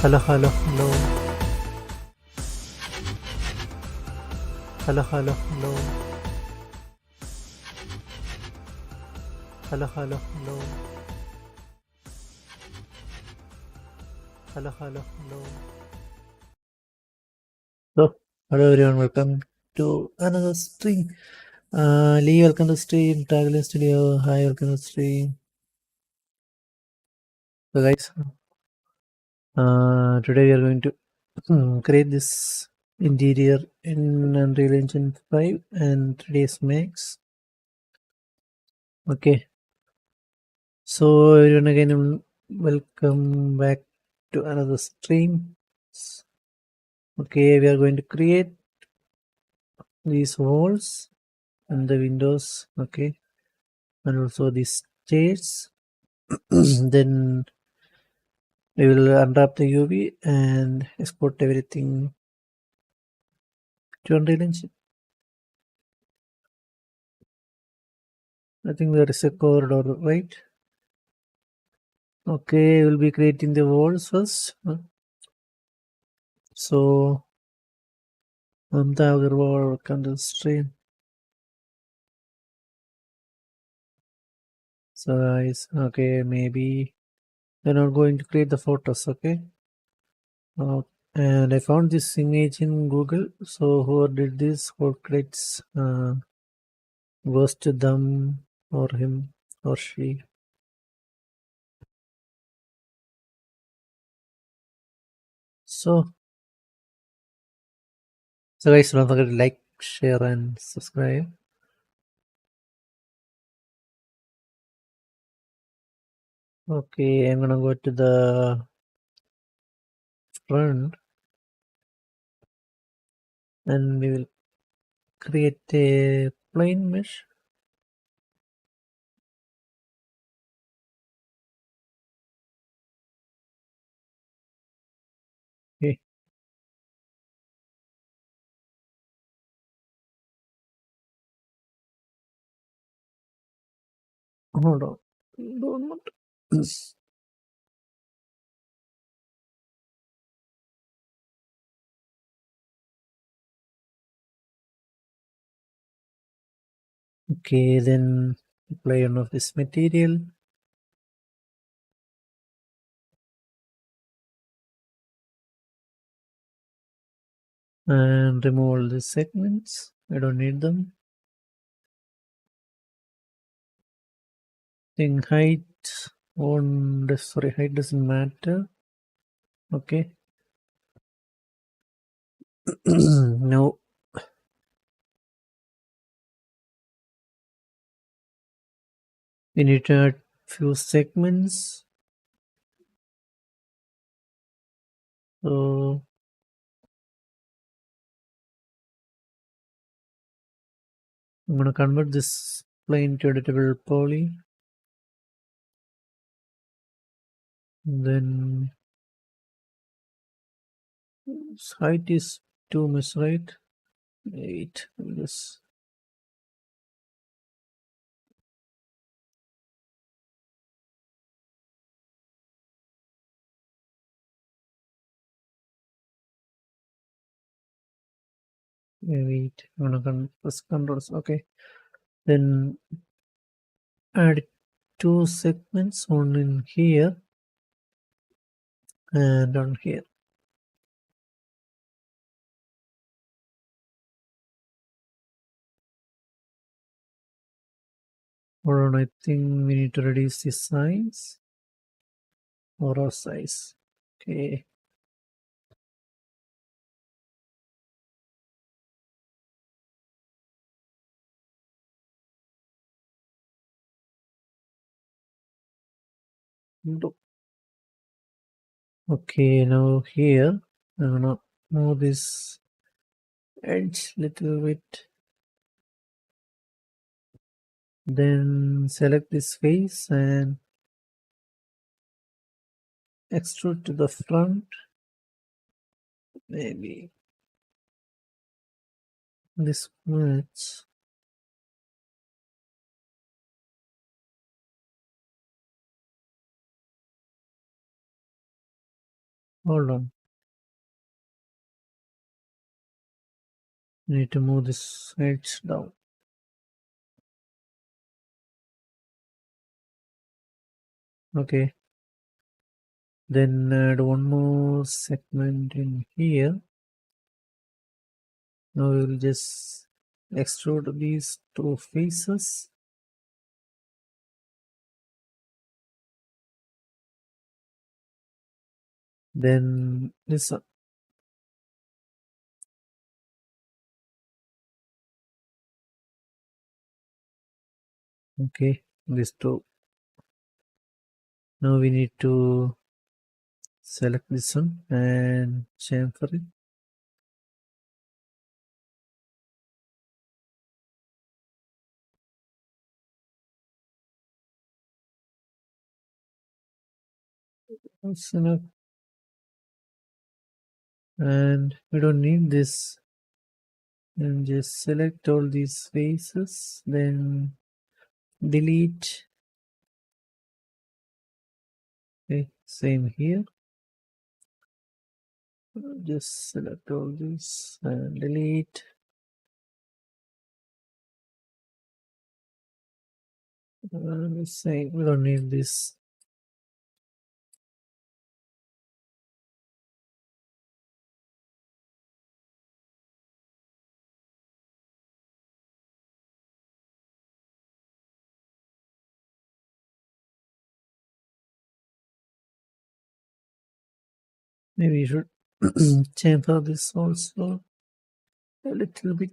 Hello, hello, hello. Hello, hello, hello. Hello, hello, hello. Hello, hello, hello. So, hello everyone, welcome to another stream. Lee, welcome to stream. Traveling Studio, hi, welcome to stream. So, guys, today we are going to create this interior in Unreal Engine 5 and 3ds Max. Okay, so everyone again, welcome back to another stream. Okay, we are going to create these walls and the windows, okay, and also these stairs. Then we will unwrap the UV and export everything to Unreal Engine. I think there is a corridor, right? Okay, we'll be creating the walls first. So, Mamta Agarwal, welcome to the stream. So, guys, okay, maybe we're not going to create the photos, okay? And I found this image in Google. So whoever did this, who creates goes to them or him or she. So guys, don't forget to like, share, and subscribe. Okay, I'm gonna go to the front and we will create a plain mesh. Okay. Hold on. Don't want. Okay, then apply one of this material. And remove all the segments. I don't need them. Thing height on sorry, height doesn't matter. Okay. No. We need to add few segments. So I'm gonna convert this plane to editable poly. Then height is too much, right? 8. Yes. Wait. I'm gonna press controls. Okay. Then add 2 segments, one in here and on here. Hold on, I think we need to reduce the size or our size. Okay. Okay, now here I'm gonna move this edge little bit. Then select this face and extrude to the front. Maybe this much. Hold on. Need to move this edge down. Okay. Then add one more segment in here. Now we will just extrude these two faces. Then this one. Okay, these two. Now we need to select this one and chamfer it. That's enough. And we don't need this. And just select all these faces, then delete. Okay, same here. Just select all these and delete. Same, we don't need this. Maybe you should chamfer this also a little bit.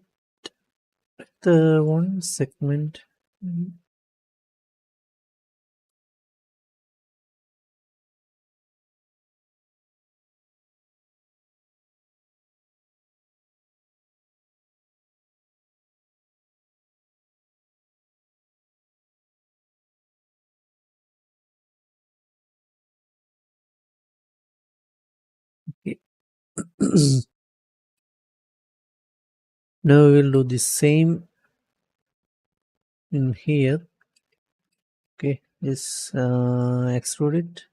The one segment. Okay. Now we will do the same in here. Okay, just extrude it.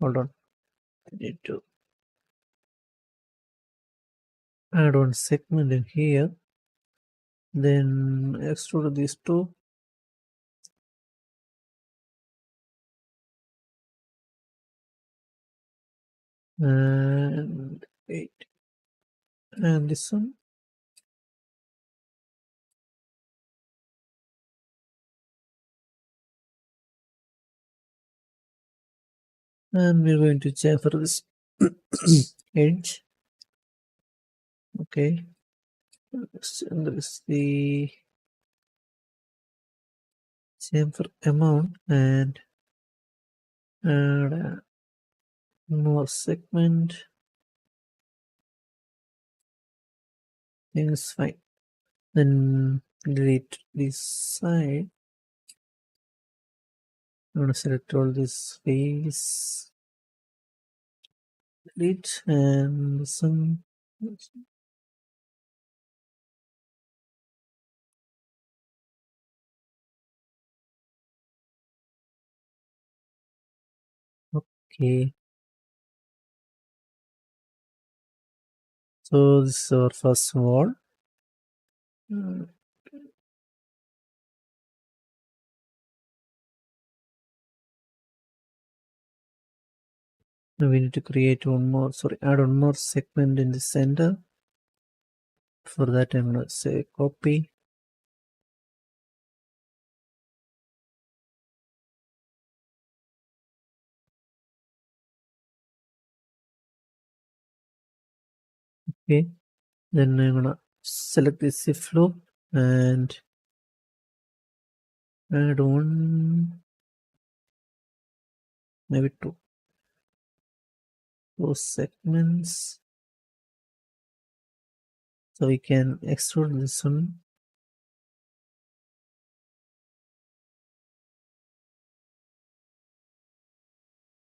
Hold on, I need to add one segment in here, then extrude these two. And wait, and this one. And we're going to chamfer this edge. Okay, and there is the chamfer amount and add more segment. Things fine. Then delete this side. I'm gonna select all this face. Delete and some. Okay. So this is our first wall. Now we need to create one more, add one more segment in the center. For that, I'm going to say copy. Okay. Then I'm going to select this shift loop and add one, maybe two segments. So we can extrude this one.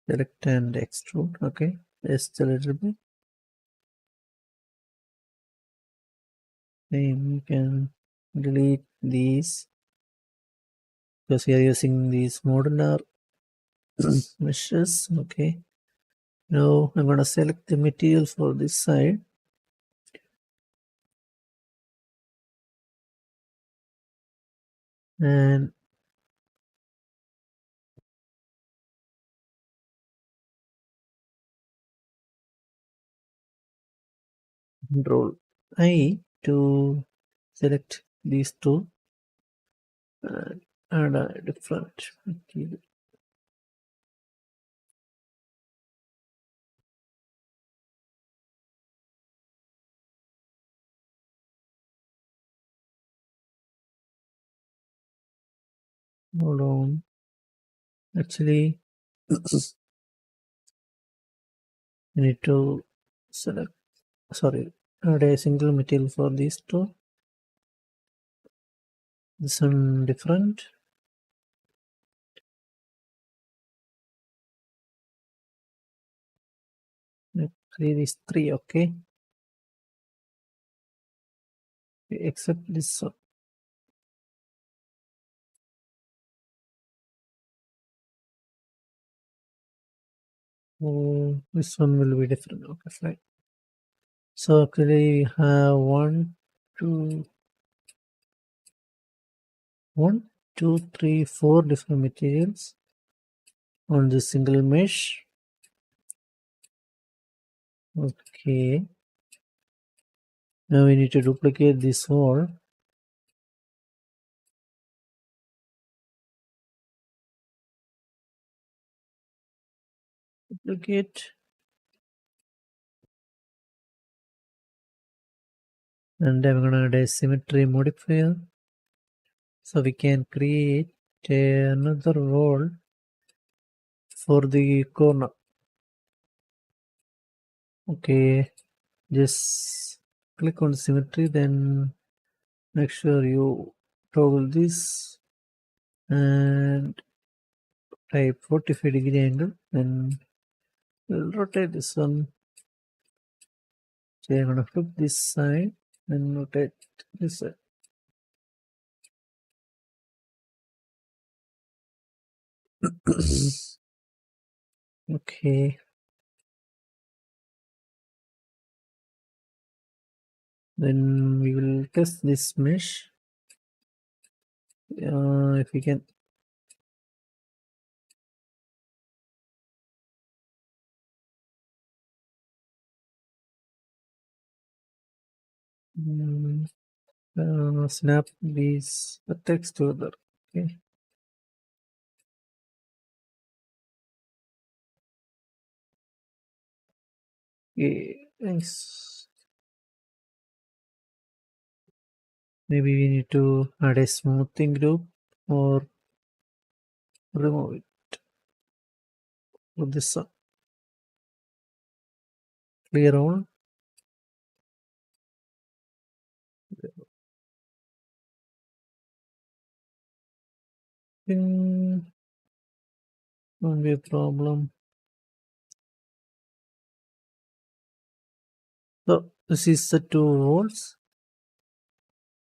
Select and extrude. Okay, just a little bit. Then we can delete these because we are using these modular meshes. Okay, Now I'm gonna select the material for this side. And Control I to select these two and add a different material. Hold on. Actually, I need to select, sorry, add a single material for these two. This one different. Actually, these three, okay. Except this one. Oh, this one will be different. Okay, fine. So actually, we have one, two, three, four different materials on this single mesh. Okay. Now we need to duplicate this wall. Duplicate. And I'm gonna add a symmetry modifier. So we can create another wall for the corner. Okay. Just click on symmetry, then make sure you toggle this and type 45-degree angle, then we'll rotate this one. So I'm gonna flip this side and rotate this side. Okay. Then we will test this mesh. If we can. Snap these text together. Okay. Okay. Nice. Maybe we need to add a smoothing group or remove it. Put this up. Clear all. Won't be a problem. So this is the two walls.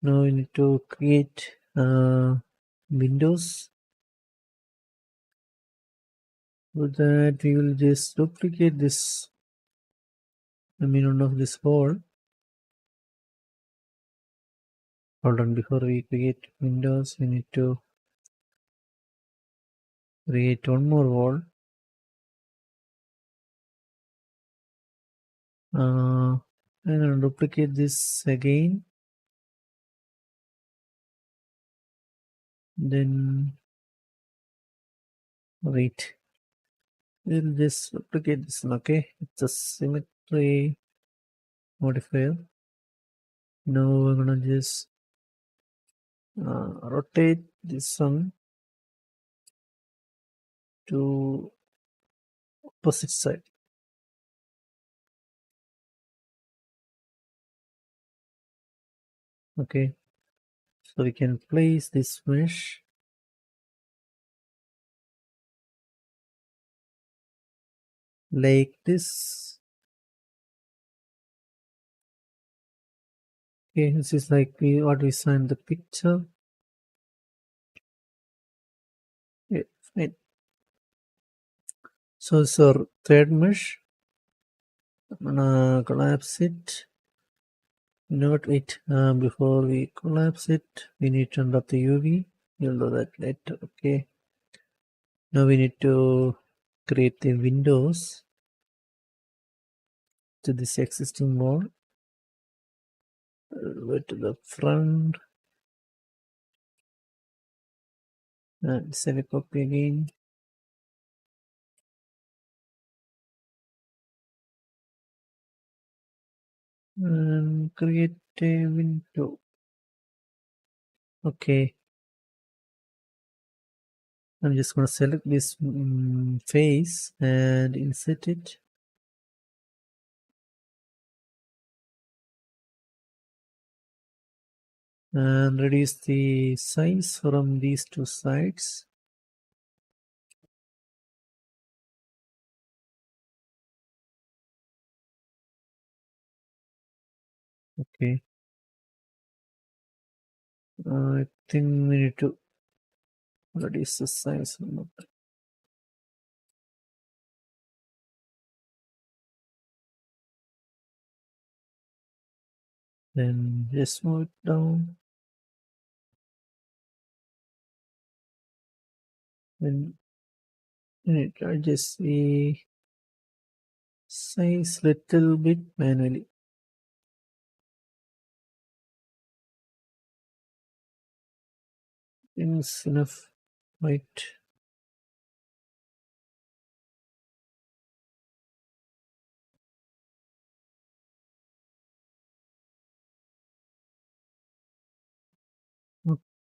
Now we need to create windows. For that we will just duplicate this of this wall. Hold on, before we create windows, we need to create one more wall. I'm gonna duplicate this again. Then wait. We'll just duplicate this one, okay? It's a symmetry modifier. Now we're gonna just rotate this one to opposite side. Okay, so we can place this mesh like this. Okay, this is like what we saw in the picture. Yeah, fine. So it's our thread mesh. I'm gonna collapse it. Not wait. Before we collapse it, we need to unwrap the UV. You'll do that later. Okay. Now we need to create the windows to this existing wall. Go to the front and save a copy again. And create a window. Okay. I'm just going to select this face and insert it. And reduce the size from these two sides. Okay. I think we need to reduce the size a lot. Then just move it down. Then we need to adjust the size little bit manually. It's enough. Right.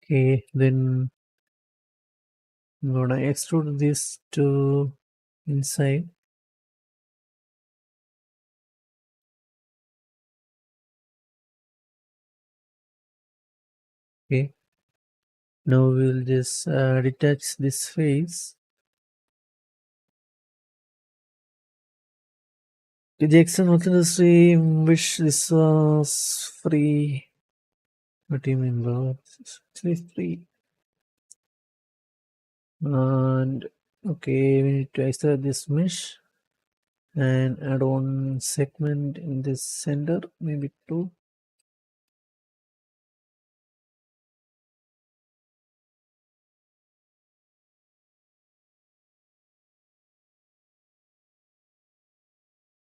Okay, then I'm gonna extrude this to inside. Okay. Now we'll just detach this face. The Jackson Hotel industry wish this was free. What do you mean, bro? It's actually free. And okay, we need to extract this mesh and add one segment in this center, maybe two.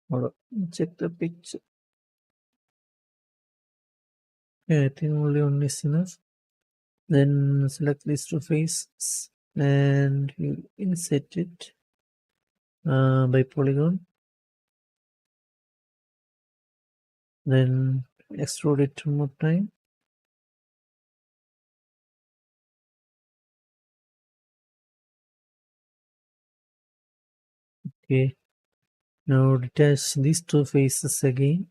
Hold on, check the picture. Yeah, I think only one is enough. Then select these two faces and you insert it by polygon. Then extrude it one more time. Okay. Now detach these two faces again.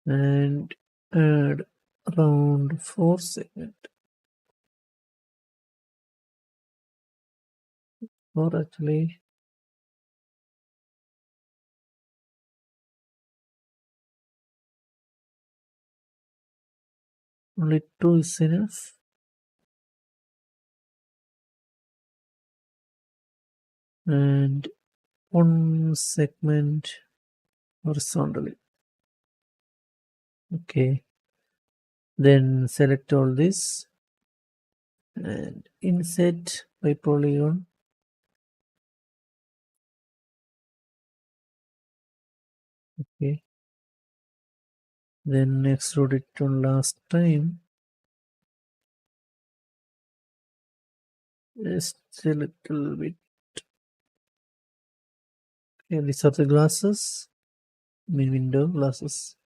And add around 4 segment. Or actually only 2 is enough. And 1 segment horizontally. Okay. Then select all this and insert by polygon. Okay. Then extrude it to last time. Just a little bit. Okay, these are the glasses. I mean window glasses.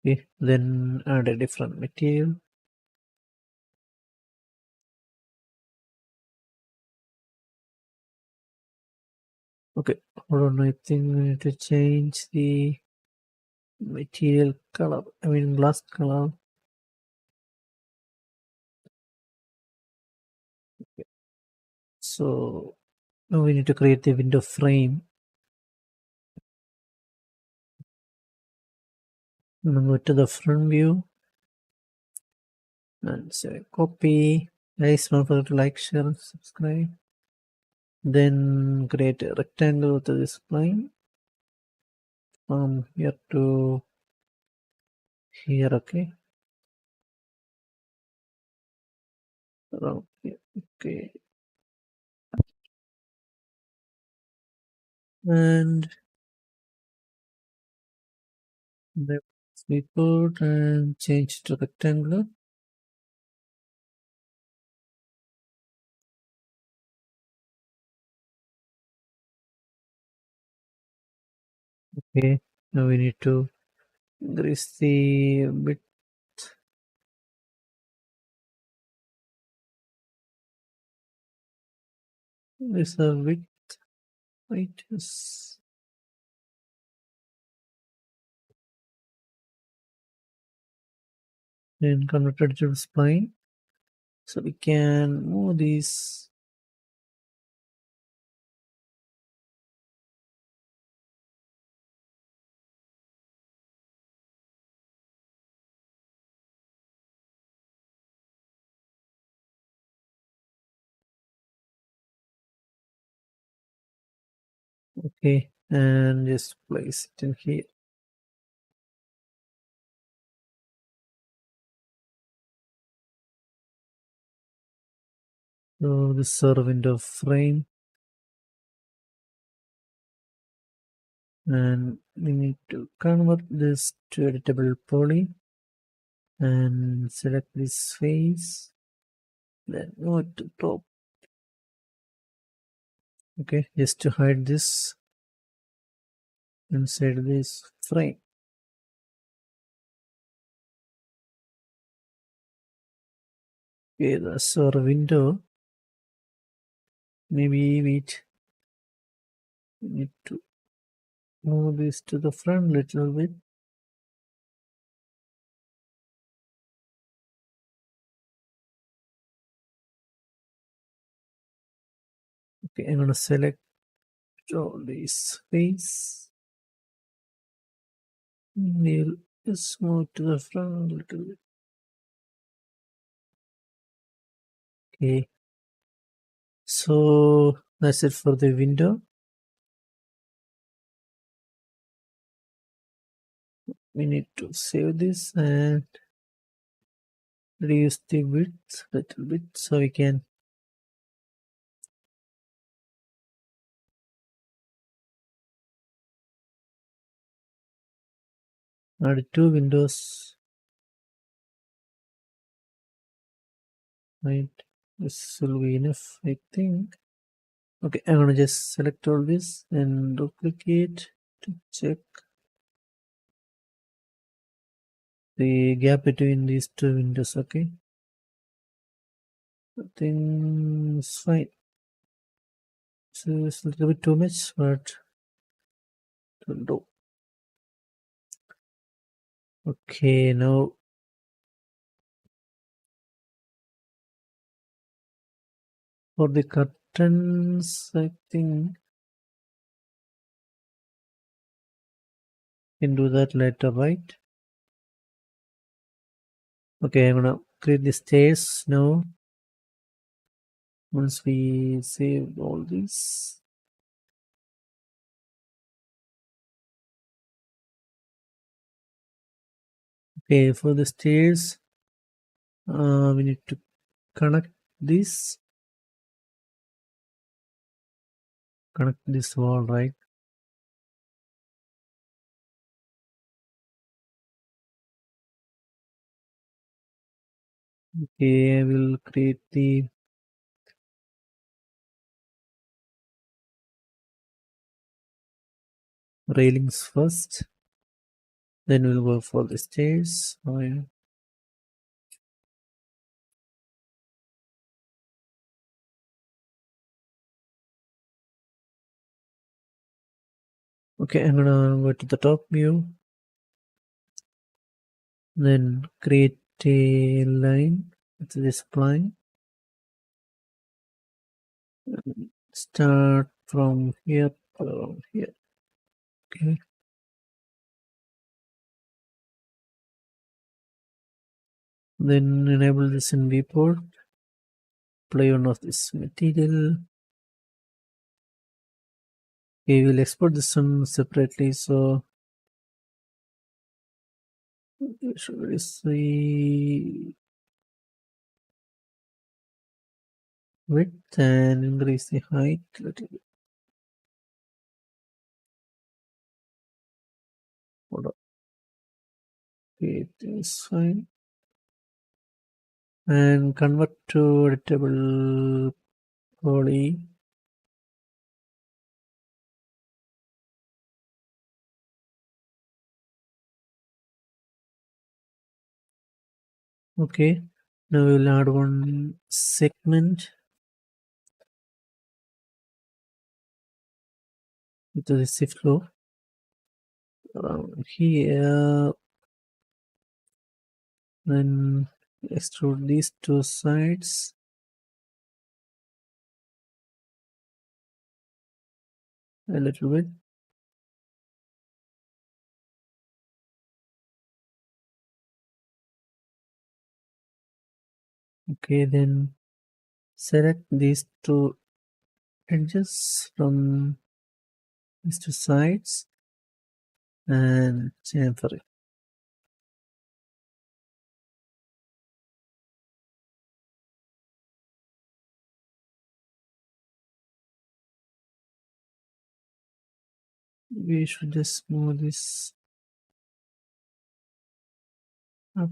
Okay, then add a different material. Okay, hold on, I think we need to change the material color, I mean glass color. So now we need to create the window frame. And go to the front view and say copy. Guys, don't forget to like, share, and subscribe. Then create a rectangle with this spline from here to here. Okay, around here. Okay, and then we put and change to rectangular. Okay, now we need to increase the width. This the width. Right, yes. Then converted to spline, so we can move these. Okay, and just place it in here. So this is our window frame, and we need to convert this to editable poly and select this face. Then go to top. Okay, just to hide this inside this frame. Okay, that's our window. Maybe we need to move this to the front little bit. Okay, I'm gonna select all these face. We'll just move to the front a little bit. Okay, so that's it for the window. We need to save this and reduce the width a little bit so we can add two windows. Right, this will be enough, I think. Okay, I'm gonna just select all this and duplicate to check the gap between these two windows. Okay, I think it's fine. So it's a little bit too much, but it'll do. Okay, now for the curtains, I think we can do that later, right? Okay, I'm gonna create the stairs now. Once we save all these. Okay, for the stairs, we need to connect this wall, right? Okay, I will create the railings first, then we'll go for the stairs. Oh, yeah. Okay, I'm gonna go to the top view, then create a line with this spline. Start from here around here. Okay, Then enable this in viewport. Apply one of this material. Okay, we'll export this one separately. So should we see width and increase the height a little bit. Hold on. Okay, this fine. And convert to editable poly. Okay, now we'll add one segment into the shift flow around here. Then extrude these two sides. A little bit. Okay, then select these two edges from these two sides and chamfer it. We should just move this up.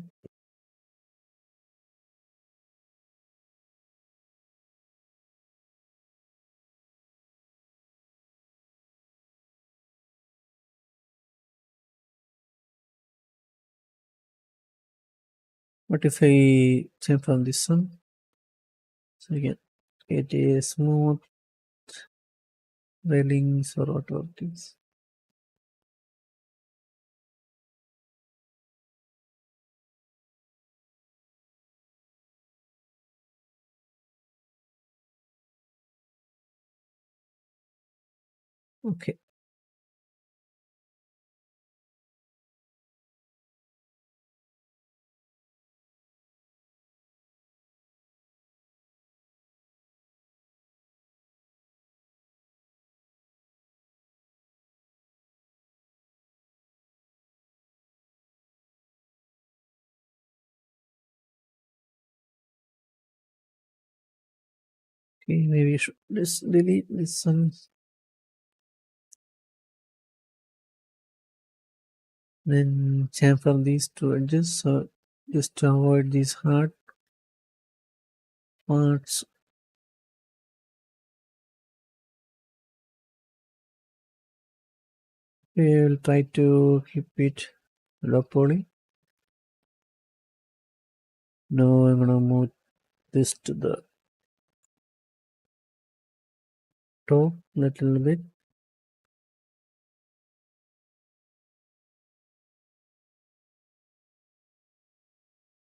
What if I chamfer this one? So again, it is smooth railings or whatever it is. Okay. Okay, maybe you should just delete this one. Then chamfer these two edges, so just to avoid these hard parts. We will try to keep it low poly. Now I'm gonna move this to the top a little bit.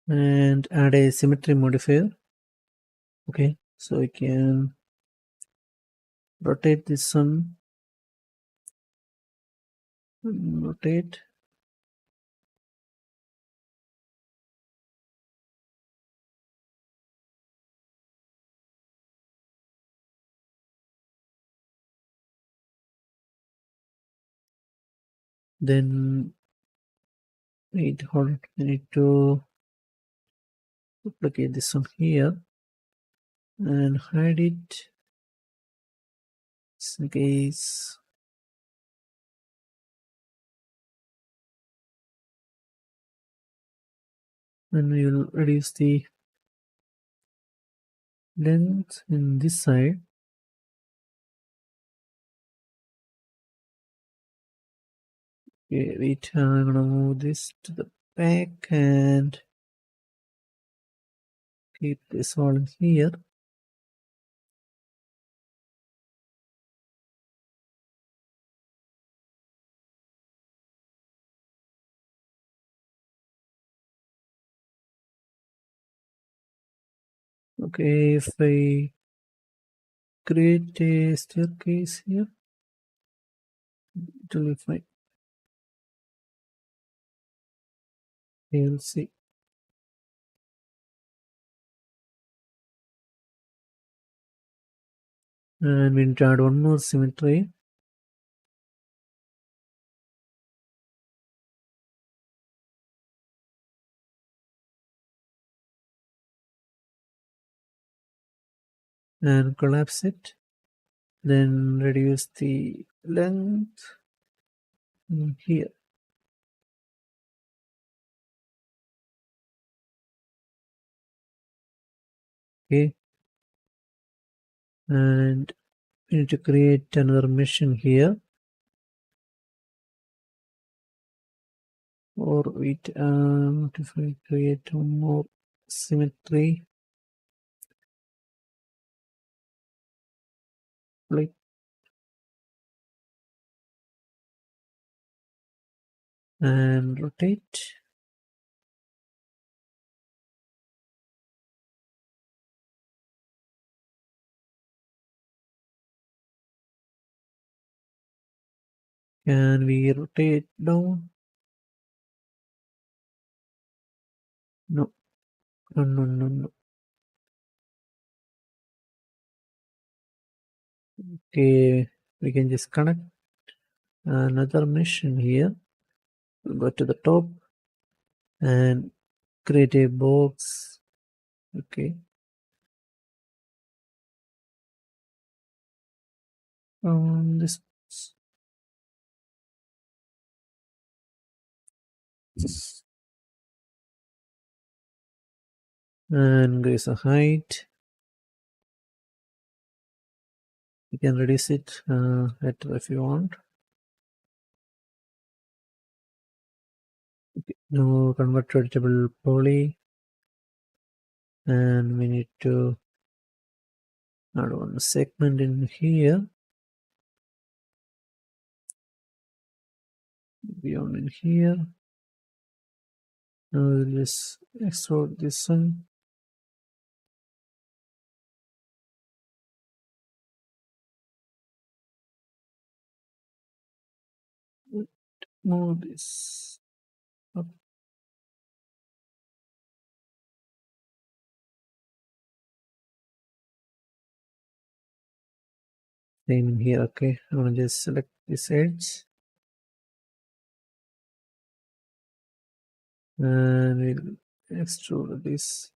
And add a symmetry modifier. Okay, so I can rotate this one. Rotate. Then hold on. I need to duplicate this one here and hide it. Just in case. Then we will reduce the length in this side. Okay, wait, I'm gonna move this to the back and keep this all in here. Okay, if I create a staircase here, it will be fine. You'll see. And we need to add one more symmetry. And collapse it. Then reduce the length here. Okay. And we need to create another mesh in here. Or wait, if I create one more symmetry, like and rotate. Can we rotate down? No, no, no, no, no. Okay, we can just connect another mesh in here. We'll go to the top and create a box. Okay. This and increase the height. You can reduce it later if you want. Okay. Now convert to editable poly, and we need to add one segment in here. Beyond in here. Now we'll just extrude this one. Move this up. Same in here. Okay, I'm gonna just select this edge and we'll extrude this.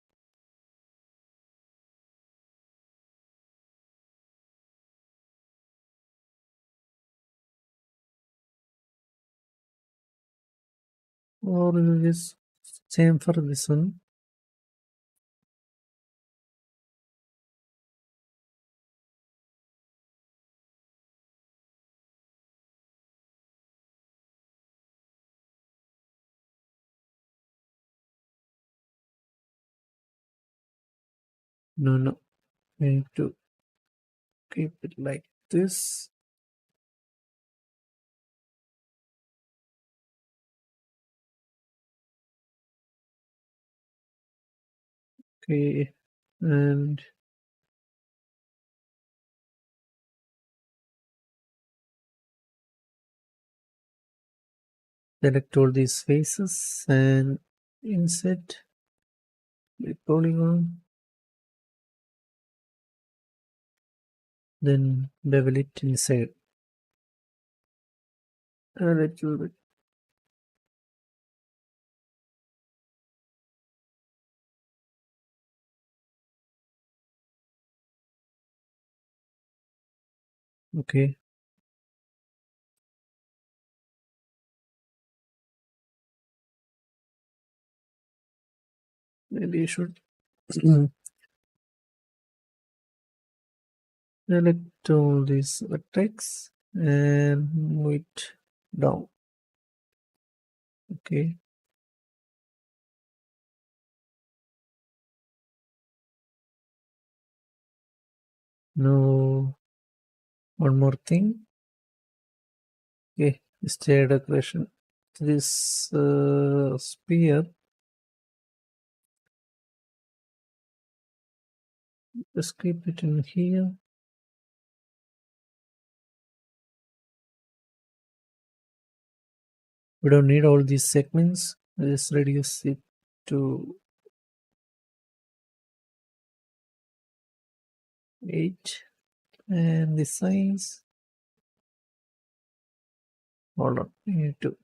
Or we'll just same for this one. No, we need to keep it like this. Okay, and select all these faces and insert the polygon, then bevel it inside a little bit. Okay, maybe you should select all these vertex and move it down. Okay, now one more thing. Okay, stair decoration. This sphere, just keep it in here. We don't need all these segments. Just reduce it to 8 and the size. Hold on, we need to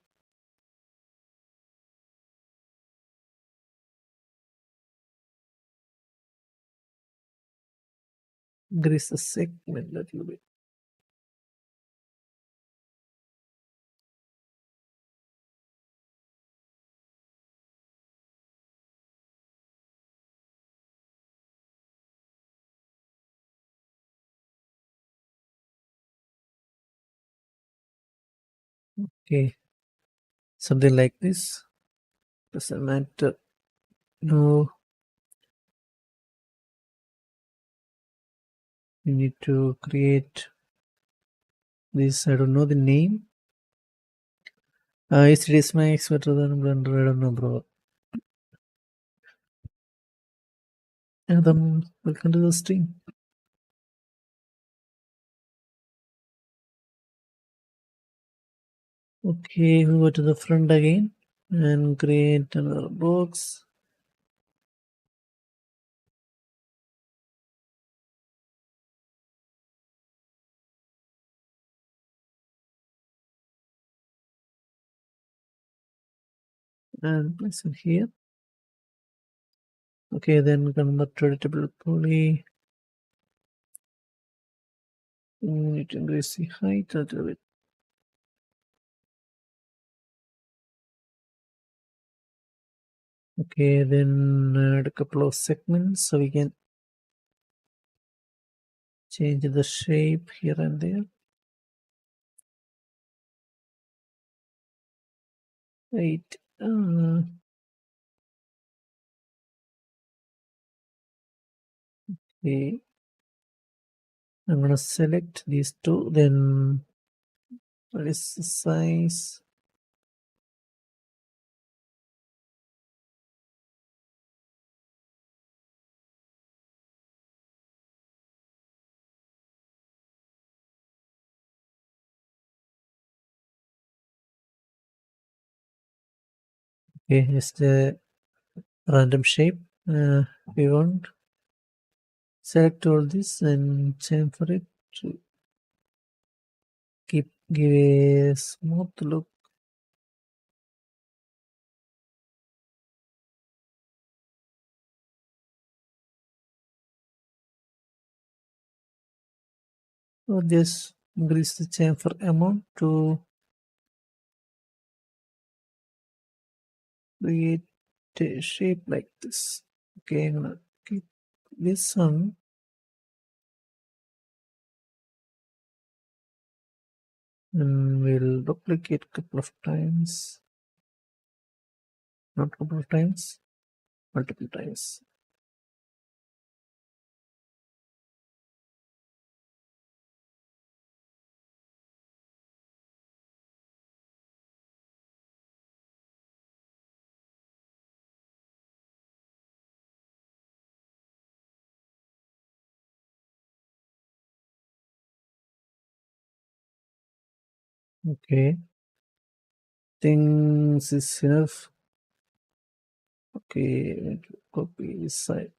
grease the segment a little bit. Okay, something like this. Doesn't matter. No, we need to create this. I don't know the name. Is it is Max better than Blender? I don't know, bro. Adam, welcome to the stream. Okay, we go to the front again and create another box. And place it here. Okay, then convert to editable poly. We need to increase the height a little bit. Okay, then add a couple of segments so we can change the shape here and there. Right. Okay. I'm gonna select these two. Then what is the size? Okay, it's the random shape we want. Select all this and chamfer it to give a smooth look. Or just increase the chamfer amount to create a shape like this. Okay, I'm gonna keep this one. And we'll duplicate a couple of times. Not couple of times, multiple times. Okay, things is enough. Okay, I need to copy this side.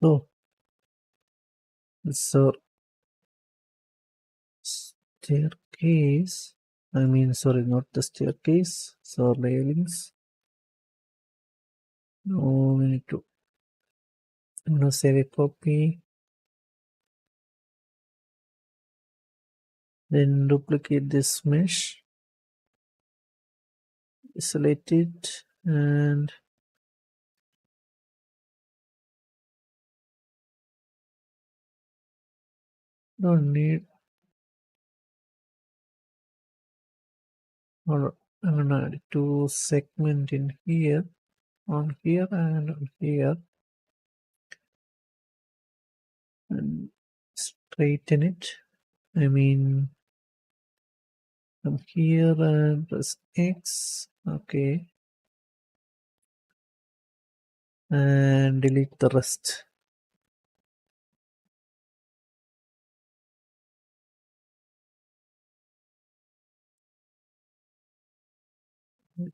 So this our staircase. I mean, sorry, not the staircase. So railings. Now we need to. I'm gonna save a copy. Then duplicate this mesh. Isolate it and don't need. Or I'm gonna add two segment in here, on here and on here, and straighten it. I mean, from here and press X. Okay. and delete the rest.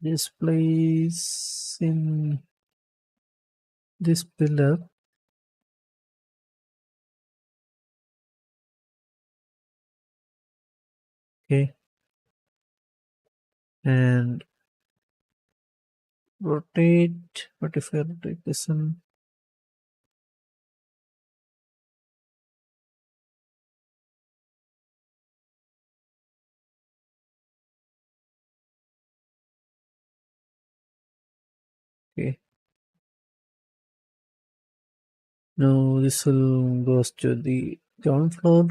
This place in this pillar. Okay, and rotate. What if I rotate this one? Okay, now this will goes to the ground floor.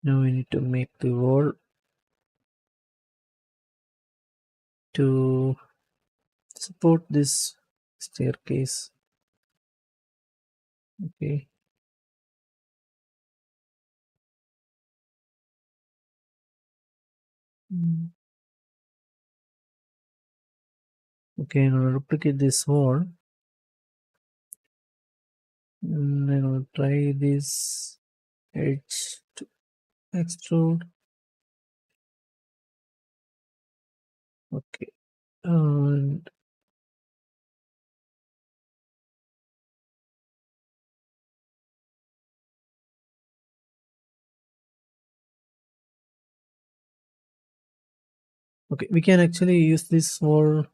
Now we need to make the wall to support this staircase. Okay. Mm. Okay, now duplicate this wall. And I'll try this edge to extrude. Okay, and okay, we can actually use this wall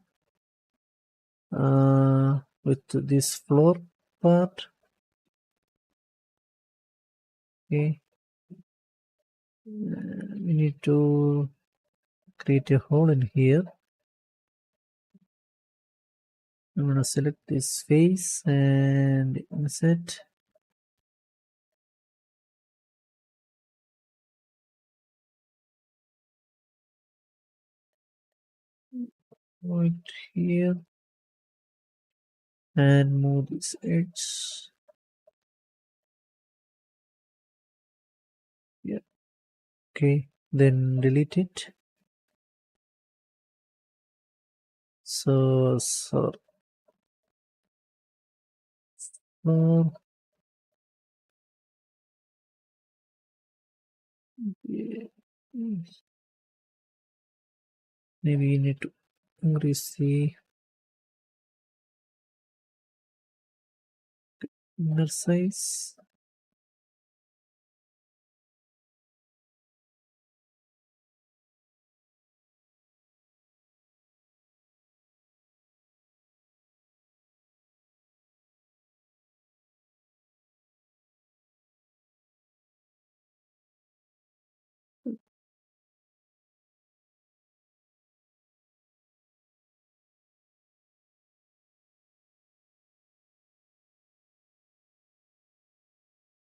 with this floor part. Okay, we need to create a hole in here. I'm gonna select this face and insert. Right here and move this edge. Yeah. Okay, then delete it. So floor. Yeah. Maybe you need to increase the inner size.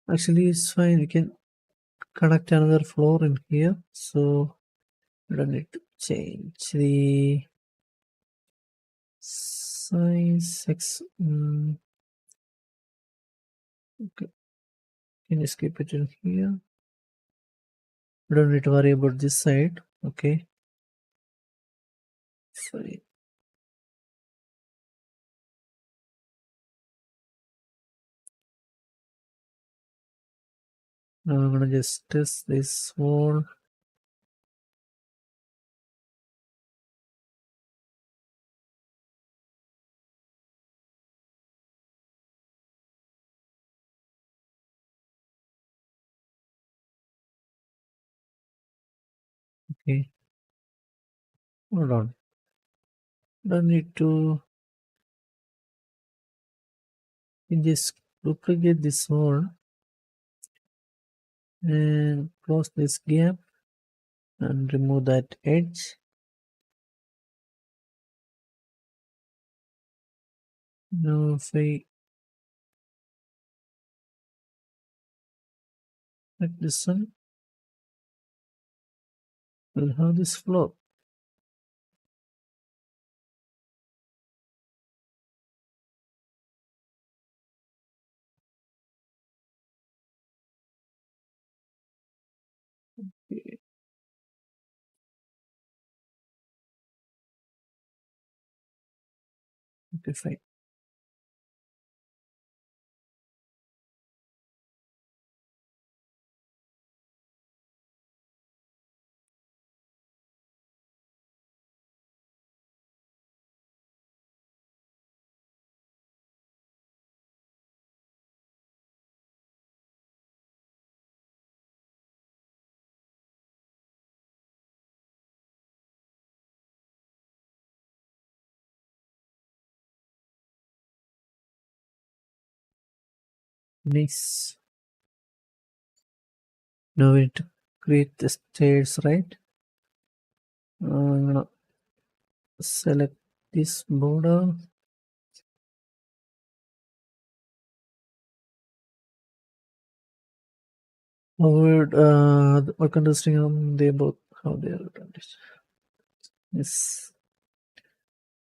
Actually, it's fine. We can connect another floor in here. So we don't need to change the size. Okay, can you skip it in here? We don't need to worry about this side. Okay. Sorry. Now I'm gonna just test this wall. Okay. Hold on. Don't need to just duplicate this wall and close this gap and remove that edge. Now if I like this one, we'll have this floor. Okay, okay, fine. Nice. Now we need to create the stairs, right? I'm gonna select this border. Forward, we're considering on they both how they are done this. Yes.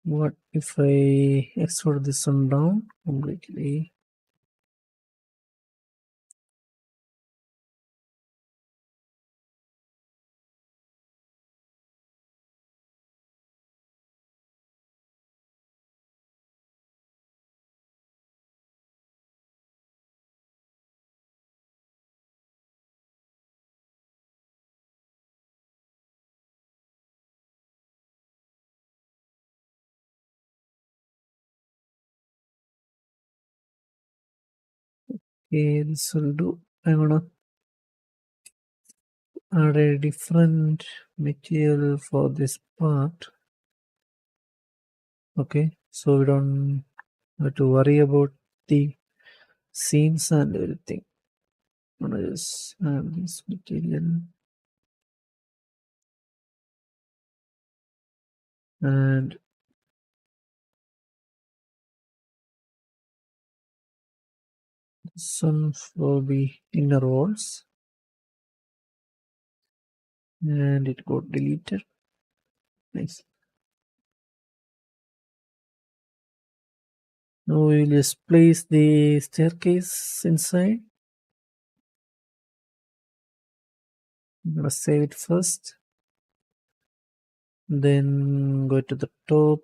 What if I extrude this one down completely? Okay, this will do. I'm gonna add a different material for this part. Okay, so we don't have to worry about the seams and everything. I'm gonna just add this material and this one will be inner walls and it got deleted. Nice. Now we will just place the staircase inside. I'm gonna save it first, then go to the top,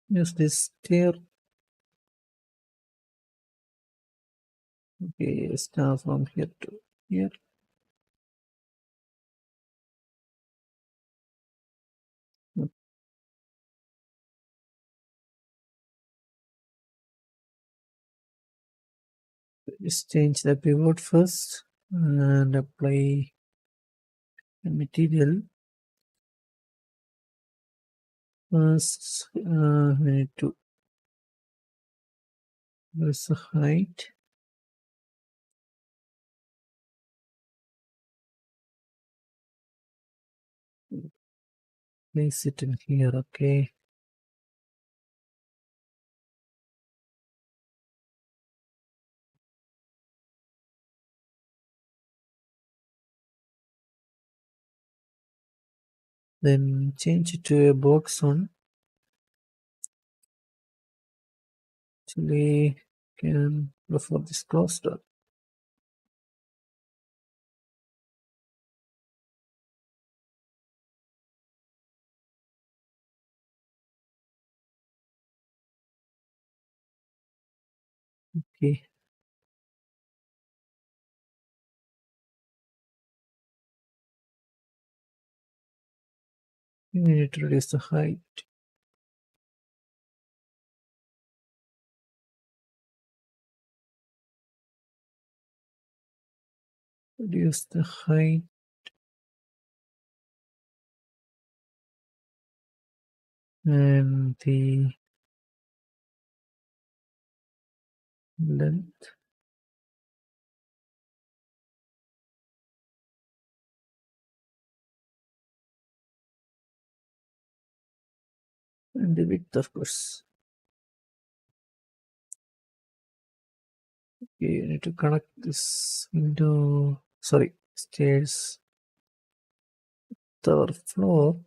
use this stair. Okay, start from here to here. Just change the pivot first and apply the material. First, we need to use the height. Place it in here, okay. Then change it to a box one. Actually, can go for this cluster. Okay. We need to reduce the height. Reduce the height. And the length. And the width, of course. Okay, you need to connect this window, sorry, stairs to our floor.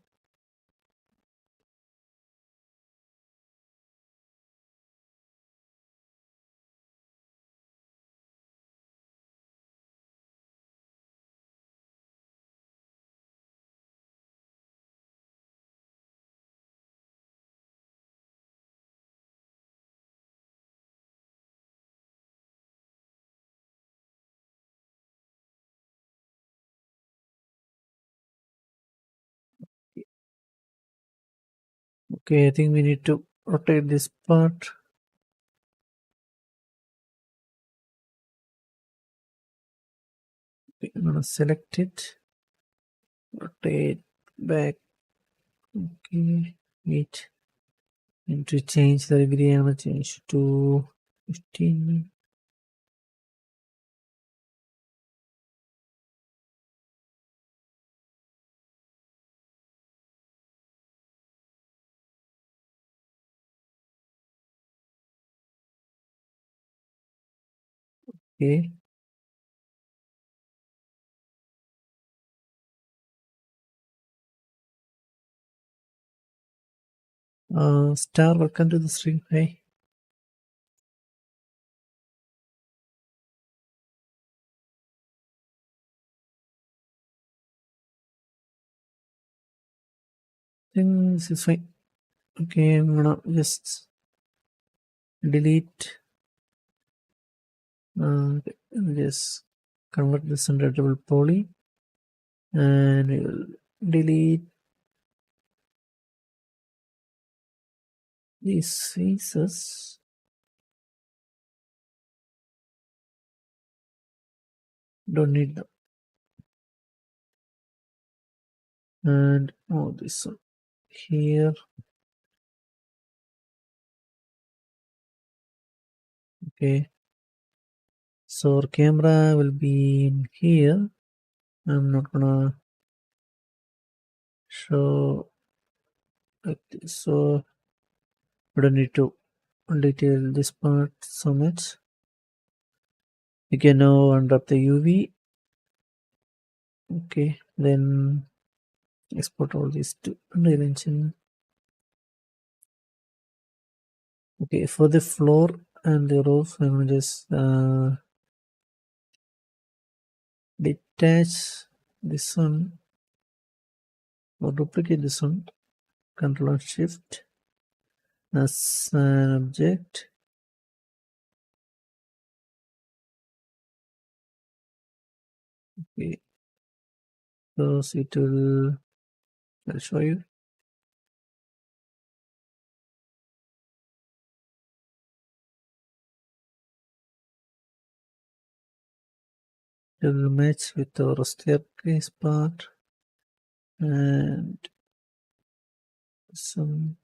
Okay, I think we need to rotate this part. Okay, I'm gonna select it, rotate back. Okay, wait. Need to change the degree. I'm gonna change to 15. Okay. Star, welcome to the stream. Hey. I think this is fine. Okay, I'm gonna just delete. Just convert this into double poly, and we will delete these faces. Don't need them. And this one here. Okay, so our camera will be in here. I'm not gonna show like this, so we don't need to detail this part so much. You can now unwrap the UV. Okay, then export all these to Unreal Engine. Okay, for the floor and the roof, I'm gonna just detach this one or duplicate this one. Control and Shift as an object. Okay, so it will. I'll show you. It will match with our staircase part and some.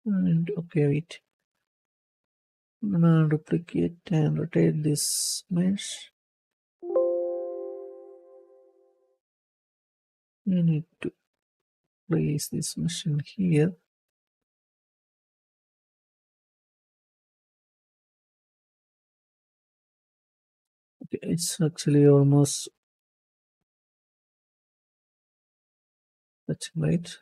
And okay, wait. I'm gonna duplicate and rotate this mesh. We need to place this mesh in here. Okay, it's actually almost touching, right?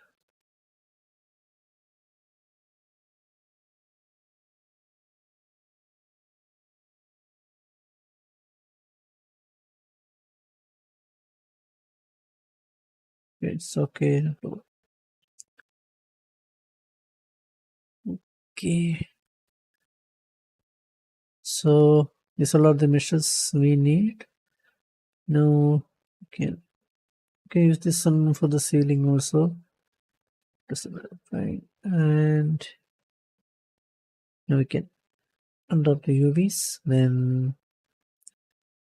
It's okay. Okay. So these are all the meshes we need. Now okay. Okay, use this one for the ceiling also. Fine. And now we can unlock the UVs, then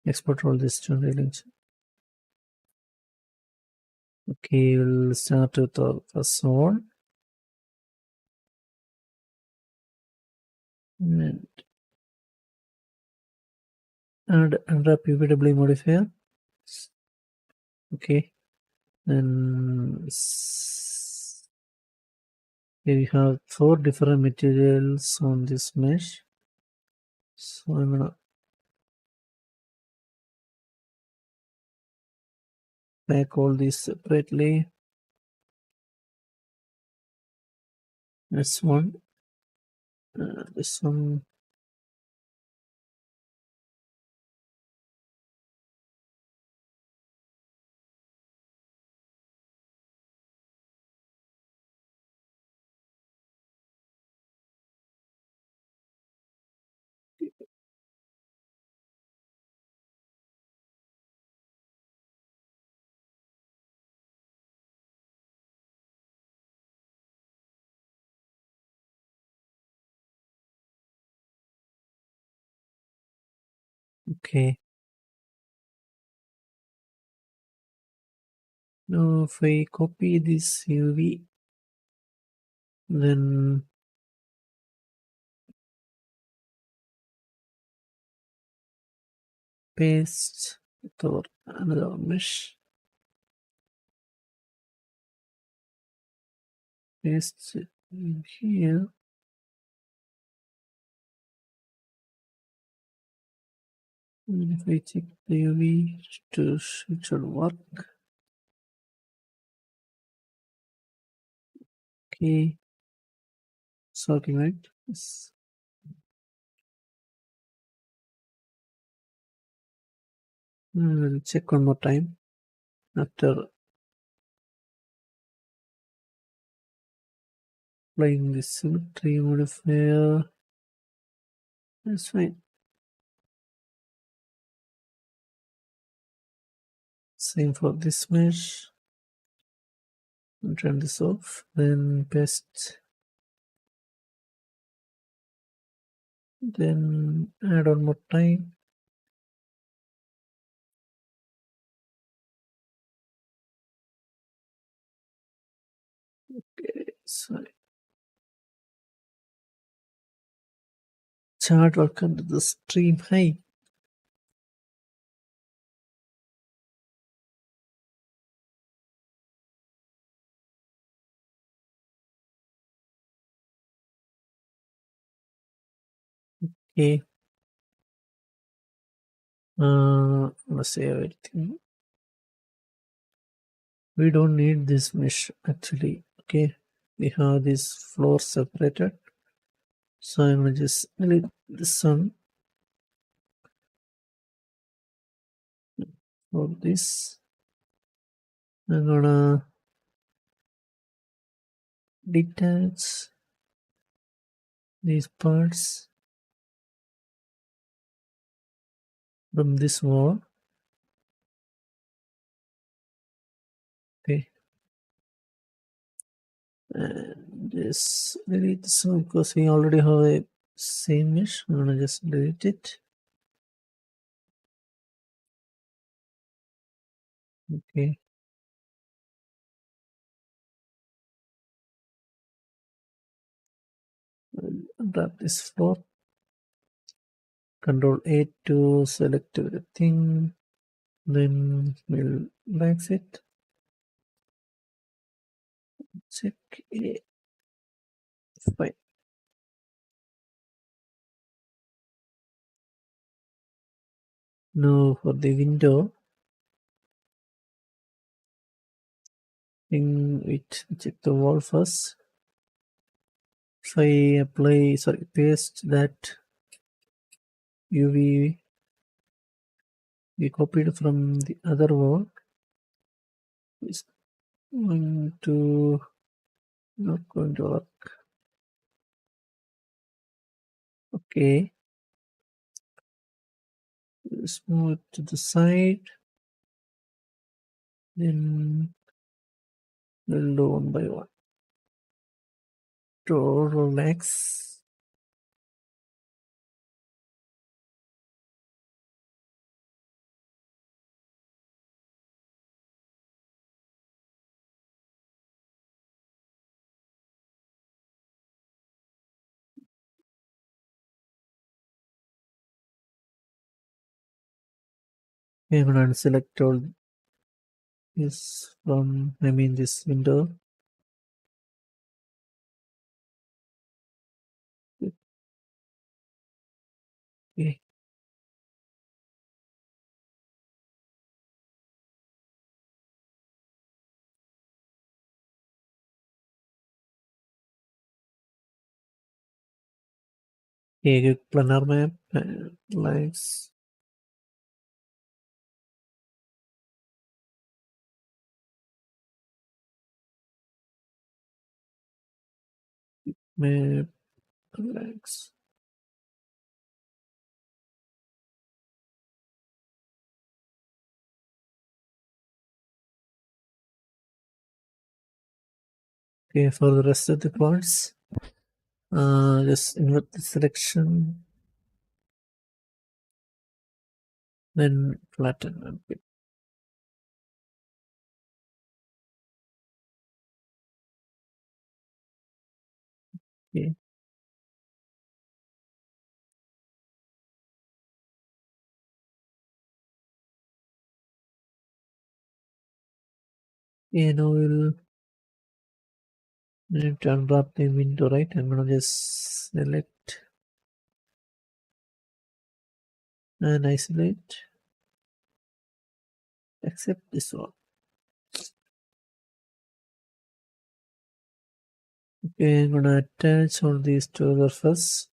export all this to Unreal Engine. Okay, we'll start with our first one. And add unwrap UVW modifier. Okay. Then here we have 4 different materials on this mesh. So I'm gonna pack all these separately. This one, this one. Okay. Now if I copy this UV, then paste to another mesh, paste it in here. And if I check the UV, it should work. Okay, it's working, right? Yes. We'll check one more time after applying this symmetry modifier. That's fine. Same for this mesh. And turn this off, then paste, then add one more time. Okay, so chart work under the stream high. Okay. Let's save everything. We don't need this mesh actually. Okay, we have this floor separated, so I'm gonna just delete this one for this. I'm gonna detach these parts from this wall. Okay, and just delete this one because we already have a same mesh. I'm gonna just delete it. Okay, I'll unwrap this floor. Control A to select everything. Then we'll relax it. Check A. Fine. Now for the window, check the wall first. If I paste that UV we copied from the other wall, it's going to not going to work. Okay, let's move it to the side. Then we'll do one by one. To relax. I'm gonna select all this from this window. Okay. Okay, planar map lines. Map lines. Okay, for the rest of the parts, just invert the selection. then flatten a bit. Okay. Okay, now we'll need to unwrap the window, right? I'm gonna just select and isolate, except this one. Okay, I'm gonna attach all these together first.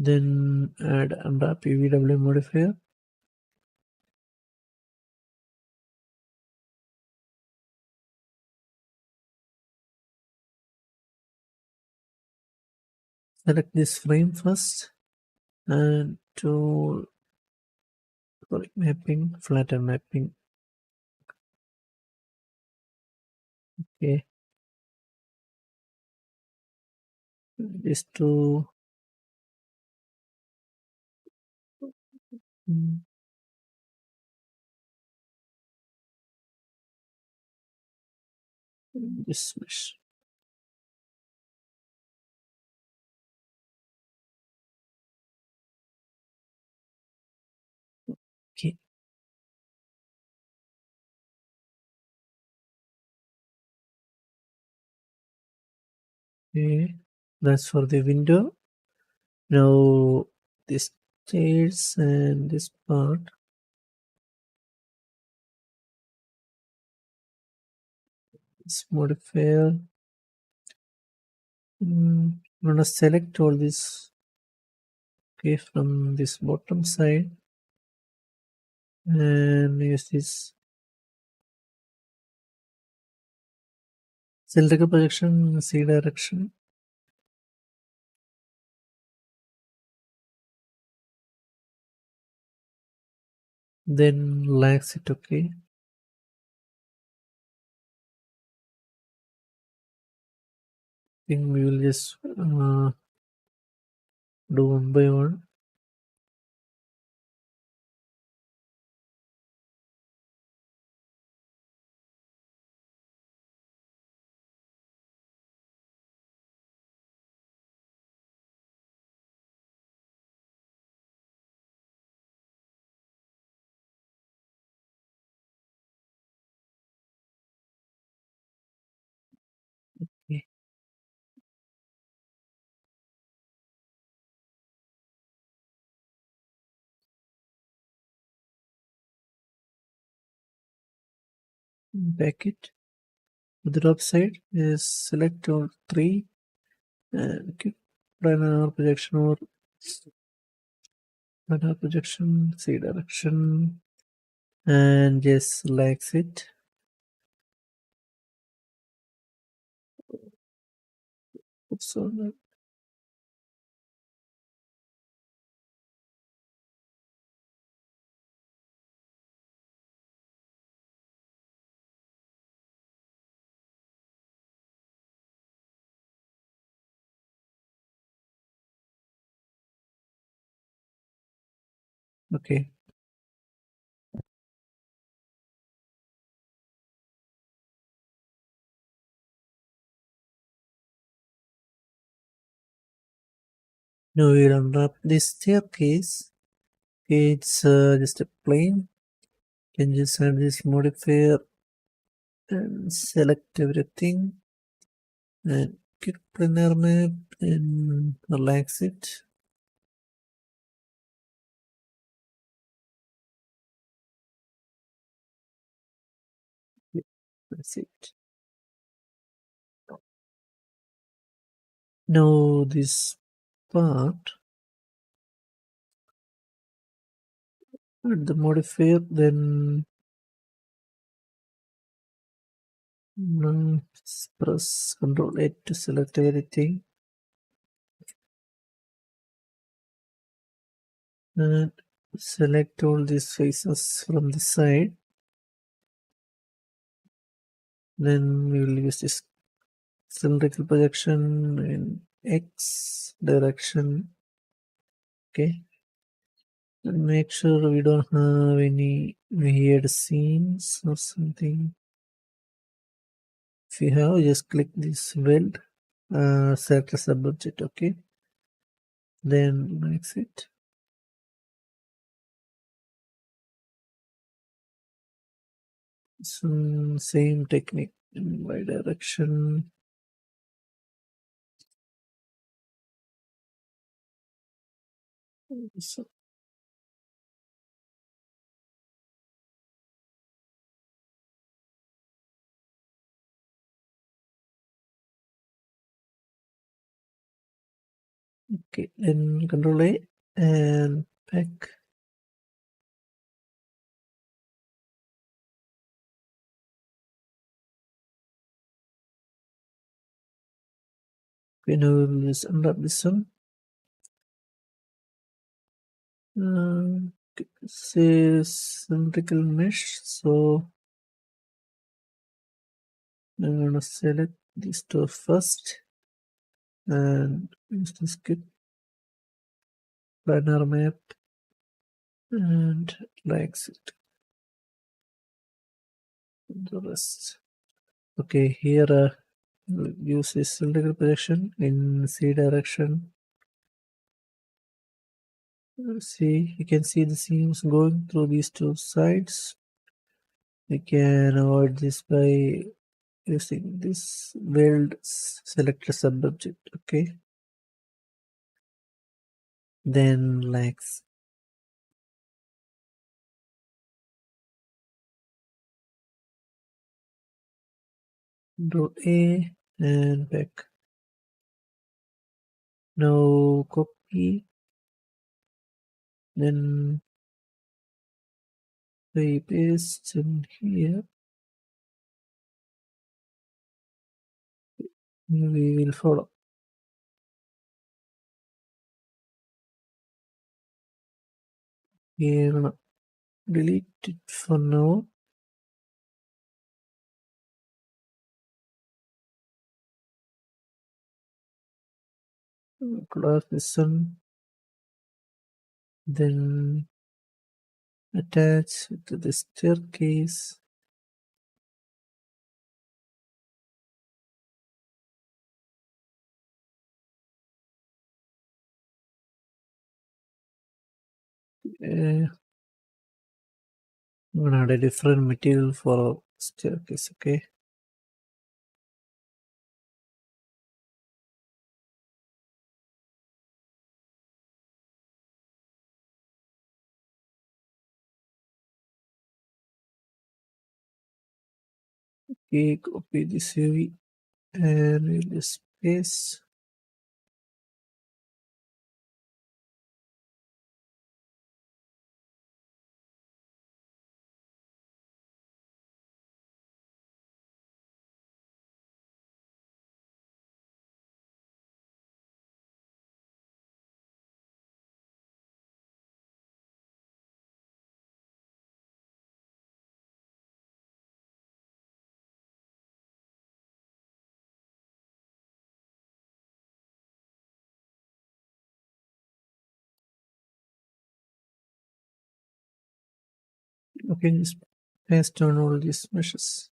Then add unwrap UVW modifier. Select this frame first and to mapping, flatten mapping. Okay, these two. This mesh. Okay. Okay, that's for the window. Now this stairs and this part, this modifier. I'm gonna select all this, okay, from this bottom side and use this cylindrical projection C direction. Then lax it. Okay, I think we will just do one by one. Okay. Back it. To the top side is select all three and keep planar projection or planar projection C direction and just lax it. Oops, sorry. Okay. Now we'll unwrap this staircase. Okay, it's just a plane. You can just add this modifier and select everything and click planar map and relax it. Yeah, that's it. Now this part, add the modifier, then press Ctrl 8 to select everything and select all these faces from the side. Then we will use this cylindrical projection and X direction. Okay, and make sure we don't have any weird seams or something. If you have, just click this weld, select a subject. Okay, then exit. Same technique in Y direction. So, okay, then Control A and pack. Okay, now we'll just unwrap this one. This is symmetrical mesh, so I'm gonna select these two first and use the skip planar map and exit the rest. Okay, here we'll use this cylindrical projection in C direction. See, you can see the seams going through these two sides. We can avoid this by using this weld select a subobject. Okay, then legs. Control A and back. Now copy, then we paste in here. We will follow. We are gonna delete it for now. Close this one. Then attach to the staircase. I'm gonna add a different material for our staircase. Okay. Okay, copy this UV and we'll just paste. Okay, just paste on all these meshes.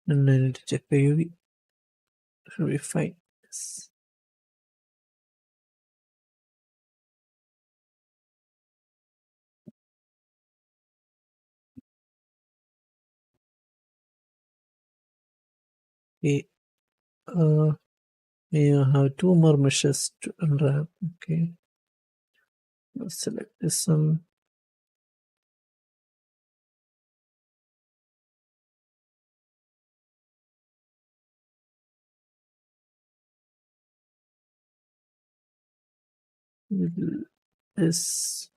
And I need to check the UV. Should be fine. Yes. Okay. We have two more meshes to unwrap. Okay. Let's select this one. With this,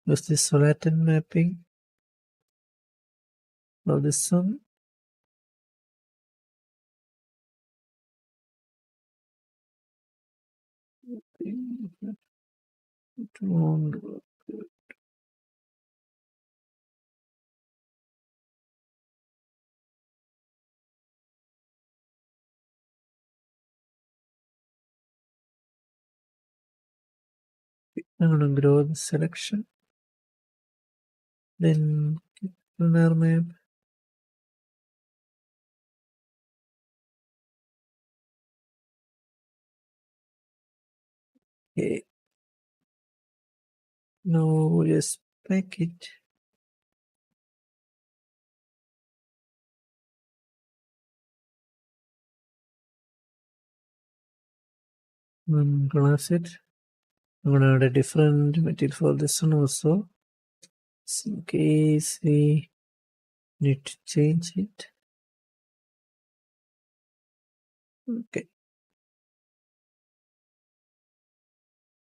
use this Latin mapping for this one. Don't- I'm gonna grow the selection. Then lunar map. Okay. Now just pack it. Collapse it. I'm gonna add a different material for this one also. Just in case we need to change it. Okay.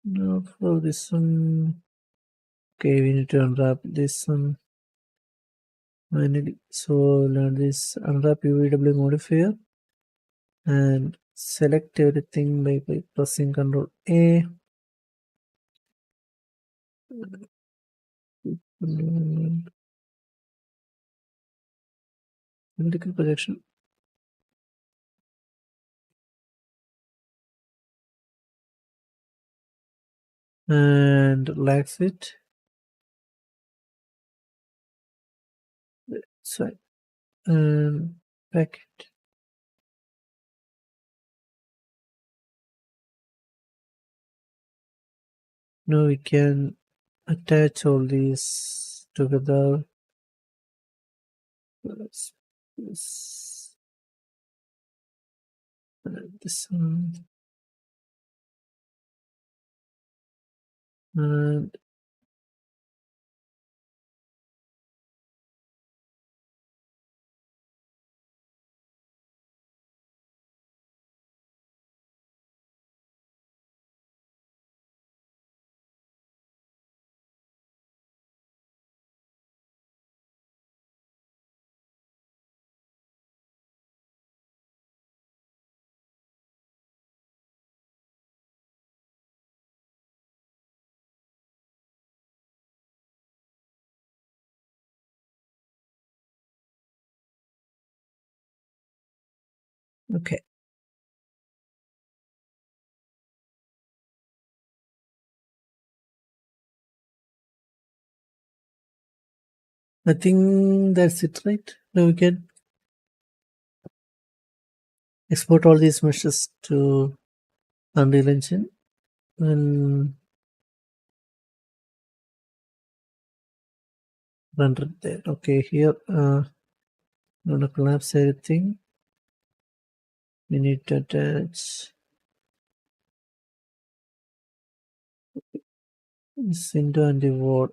Now for this one. Okay, we need to unwrap this one. Finally, so learn this unwrap UVW modifier and select everything by pressing Ctrl A. Vertical projection. And relax it. So and pack it. Now we can attach all these together. This, this one, and okay. I think that's it, right? Now we can export all these meshes to Unreal Engine and render it there. Okay, here I'm gonna collapse everything. We need to attach this window and the wall.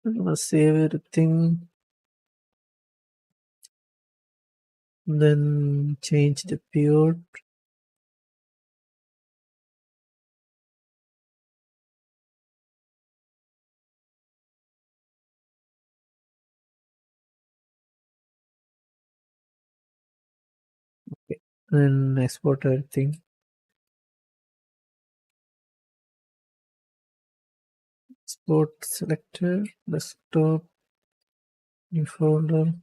I'm gonna save everything, then change the period. Okay, and export everything. Export selector, desktop, new folder.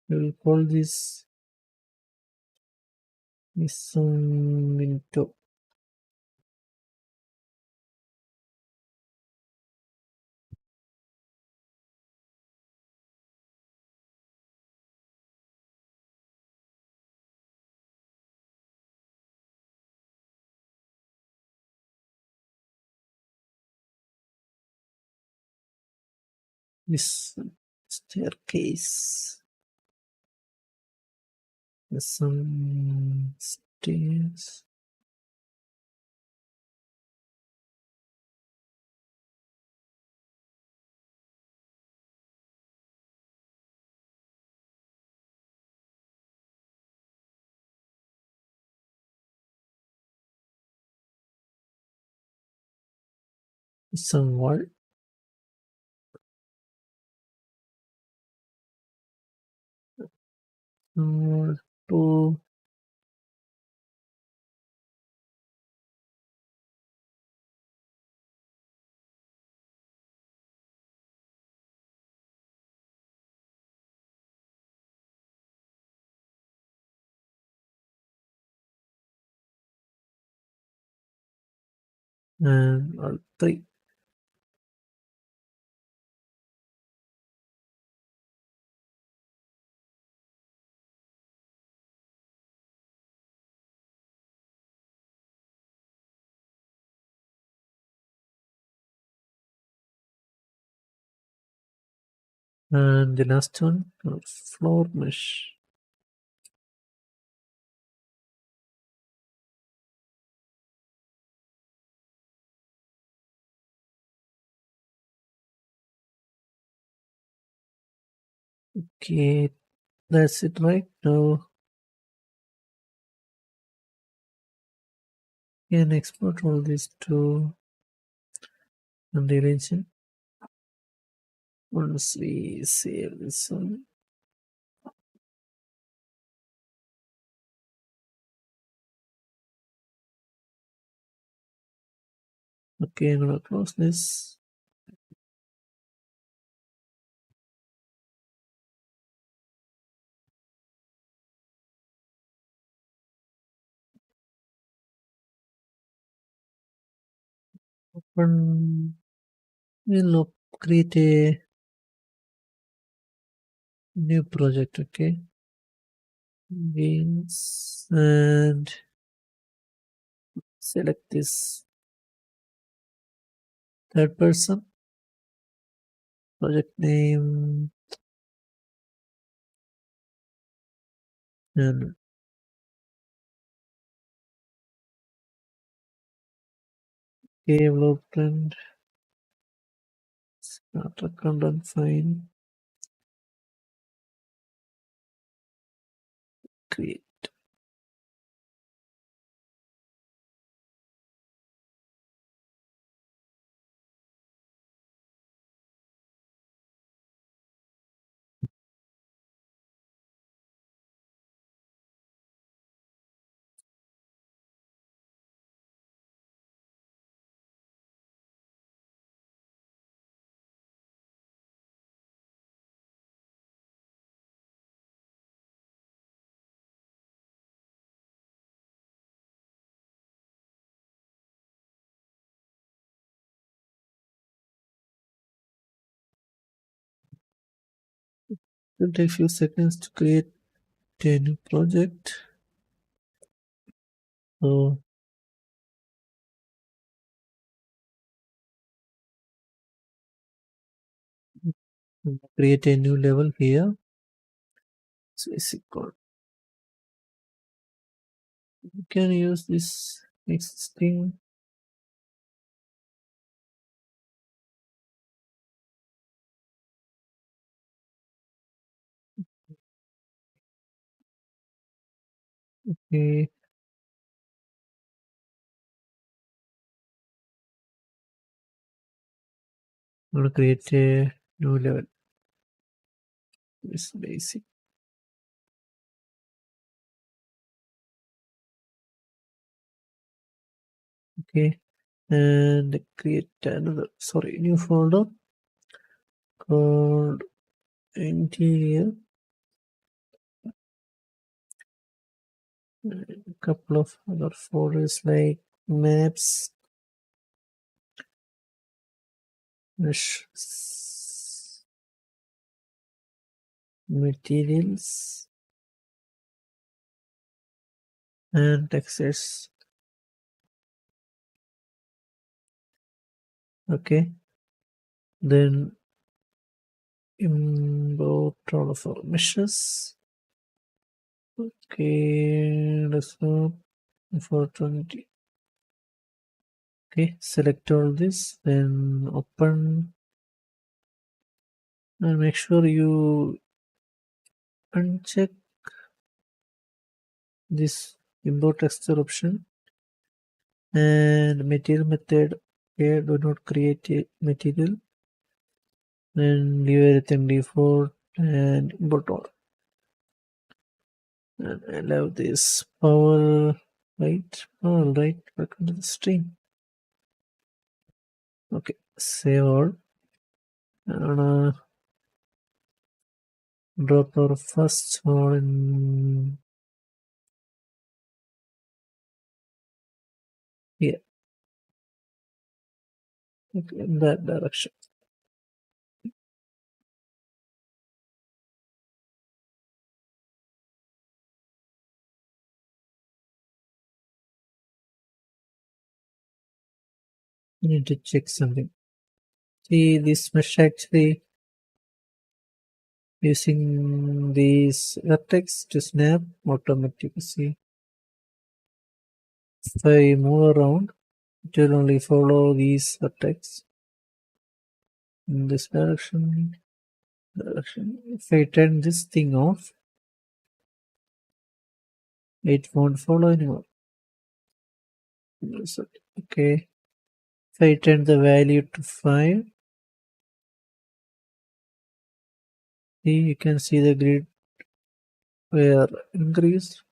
We will call this window. This staircase. There's some stairs. Some wall. to and three. And the last one, floor mesh. Okay, that's it right now. You can export all this to Unreal Engine. Once we save this one, okay, I'm gonna close this. Open. We'll create a new project. Okay, games and select this third person project name and development start account and fine create. It will take few seconds to create a new project. So create a new level here. So it's equal. You can use this existing. Okay, I'm gonna create a new level. This basic. Okay, and create another new folder called interior. A couple of other folders like maps, meshes, materials, and textures. Okay, then import all of our meshes. Okay, let's go for 20. Okay, select all this, then open and make sure you uncheck this import texture option and material method. Here, do not create a material and leave everything default and import all. And I love this power, right? All right, welcome to the stream. Okay, save all. And drop our first one here, okay, in that direction. You need to check something. See, this mesh actually using these vertex to snap automatically. See, if I move around, it will only follow these vertex in this direction. If I turn this thing off, it won't follow anymore. Okay. If I turn the value to 5, see, you can see the grid where increased.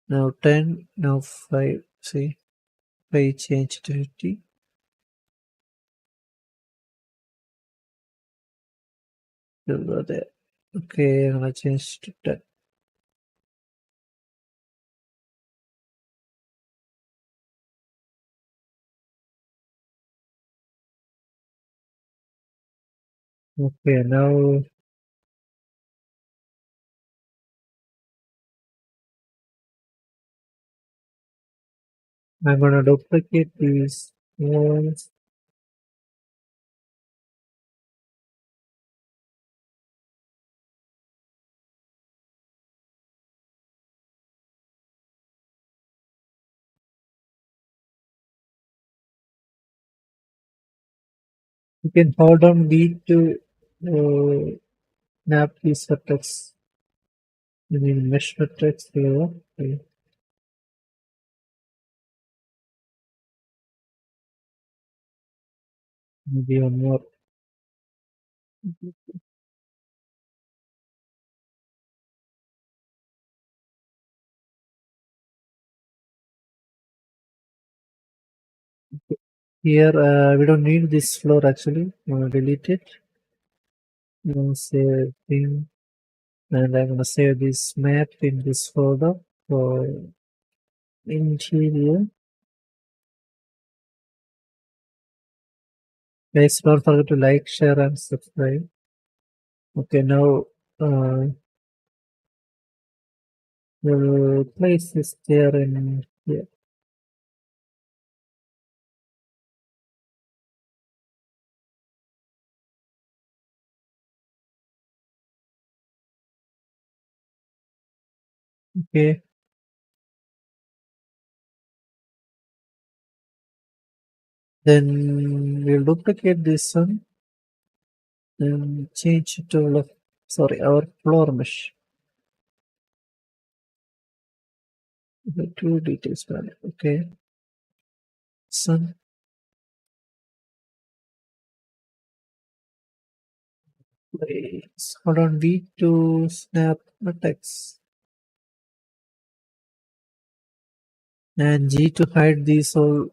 Now 10, now 5. See, if I change to 50, you'll go there. Okay, I'm gonna change to 10. Okay, now I'm gonna duplicate these ones. You can hold on B to snap these vertex. I mean mesh vertex here. Okay. Maybe one more. Here, we don't need this floor actually. I'm gonna delete it. I'm gonna save thing, and I'm gonna save this map in this folder for interior. Guys, don't forget to like, share, and subscribe. Okay, now we'll place this there and here. Okay. Then we'll duplicate this one and change it to left. Sorry, our floor mesh. The two details panel. Okay. Sun. Please hold on V to snap the text. And G to hide these all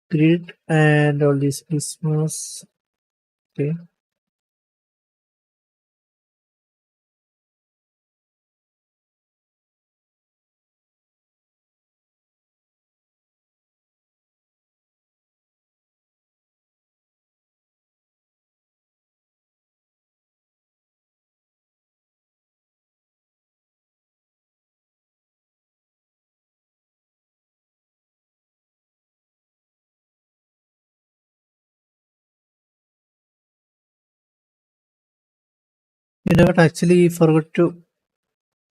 grid and all these Christmas. Okay. You know what? Actually, forgot to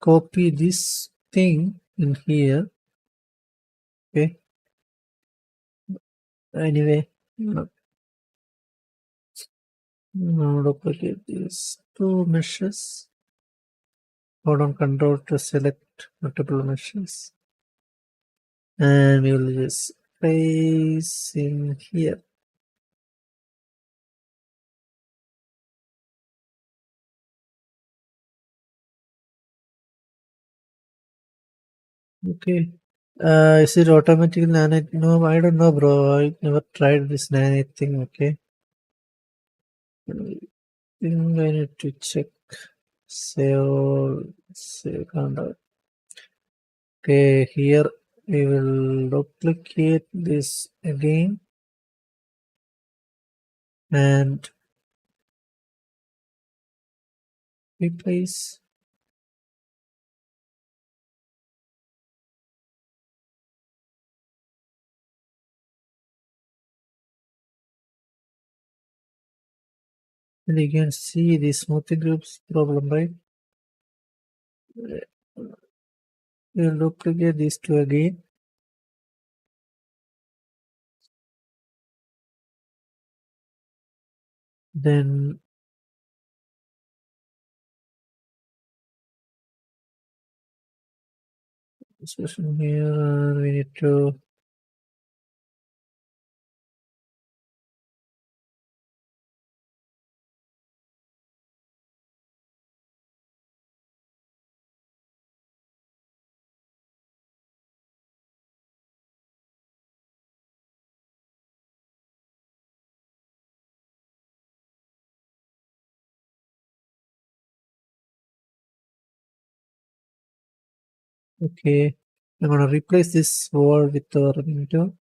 copy this thing in here. Okay. Anyway, now duplicate these two meshes. Hold on control to select multiple meshes. And we will just place in here. Okay. Is it automatically nanite? No, I don't know, bro. I never tried this nanite thing. Okay. I think I need to check. Save contact. Okay, here we will duplicate this again and replace. And you can see the smoothing groups problem, right? We'll duplicate these two again. Then this person here, we need to okay. I'm gonna replace this wall with our window.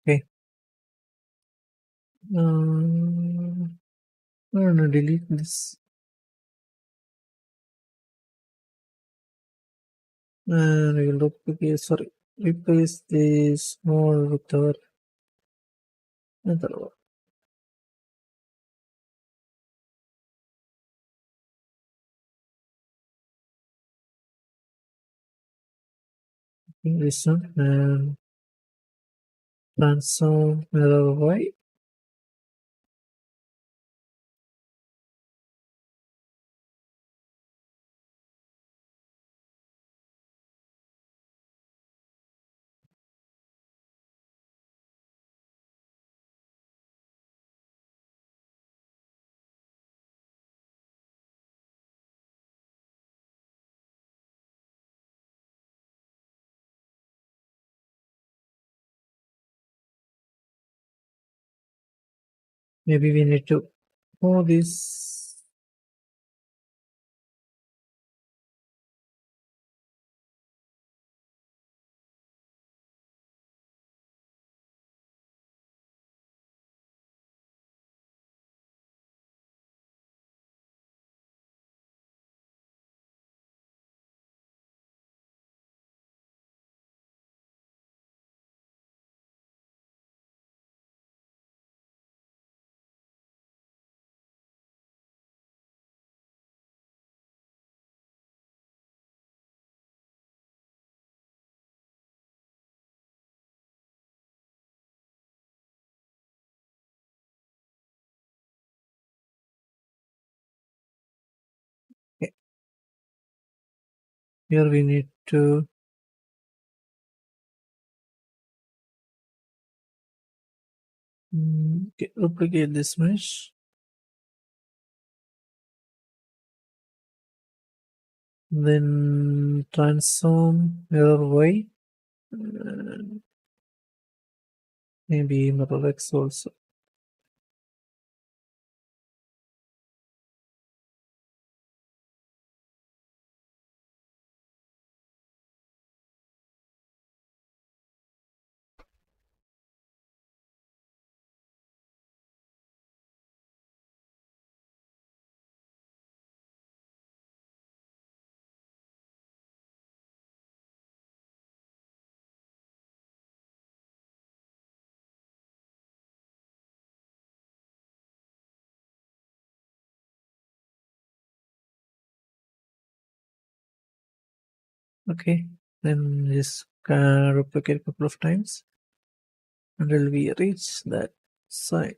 Okay. I'm gonna delete this and we will duplicate. Sorry, replace this wall with our another wall. This one and transform mirror Y. Maybe we need to move this. Okay. Here we need to duplicate this mesh. Then transform mirror Y. and maybe mirror X also. Okay, then just replicate a couple of times until we reach that side.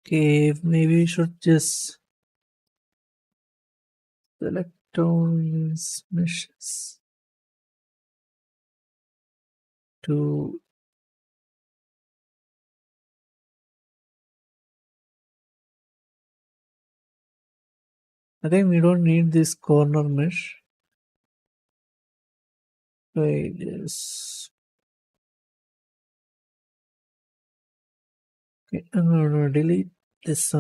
Okay, maybe we should just select all these meshes to I think we don't need this corner mesh. I just okay, I'm gonna delete this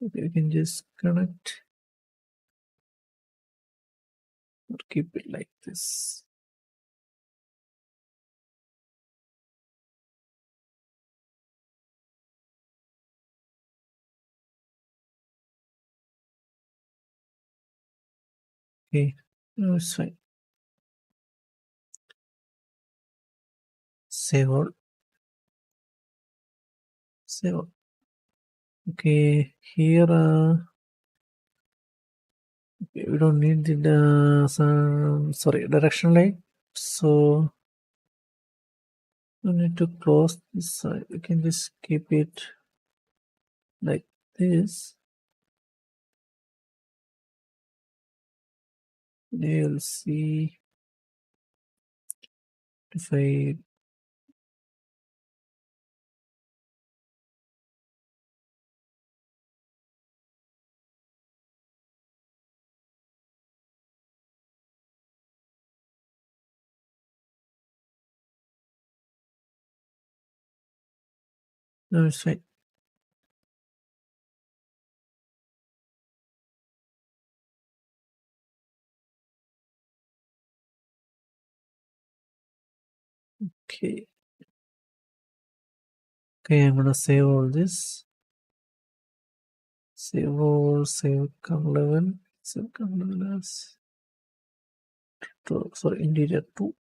okay, we can just connect or keep it like this. Okay, no, it's fine. Save all. Save all. Okay, here okay, we don't need the sorry direction line, so we need to close this side. We can just keep it like this. You'll see if I no, it's fine. Okay. Okay, I'm gonna save all this. Save all, save current level, save current level as sorry, interior 2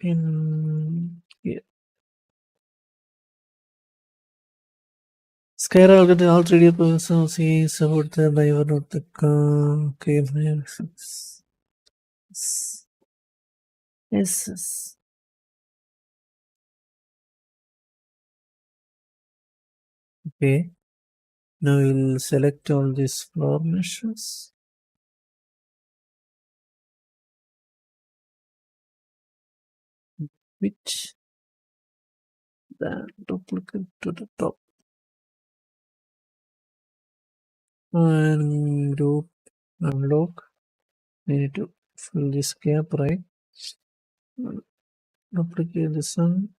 in here. Skyra will get all 3D person sees about the driver of the car. Okay, yes. Okay, now we'll select all these floor meshes. Which then duplicate to the top and group unlock. We need to fill this gap, right? Duplicate this one,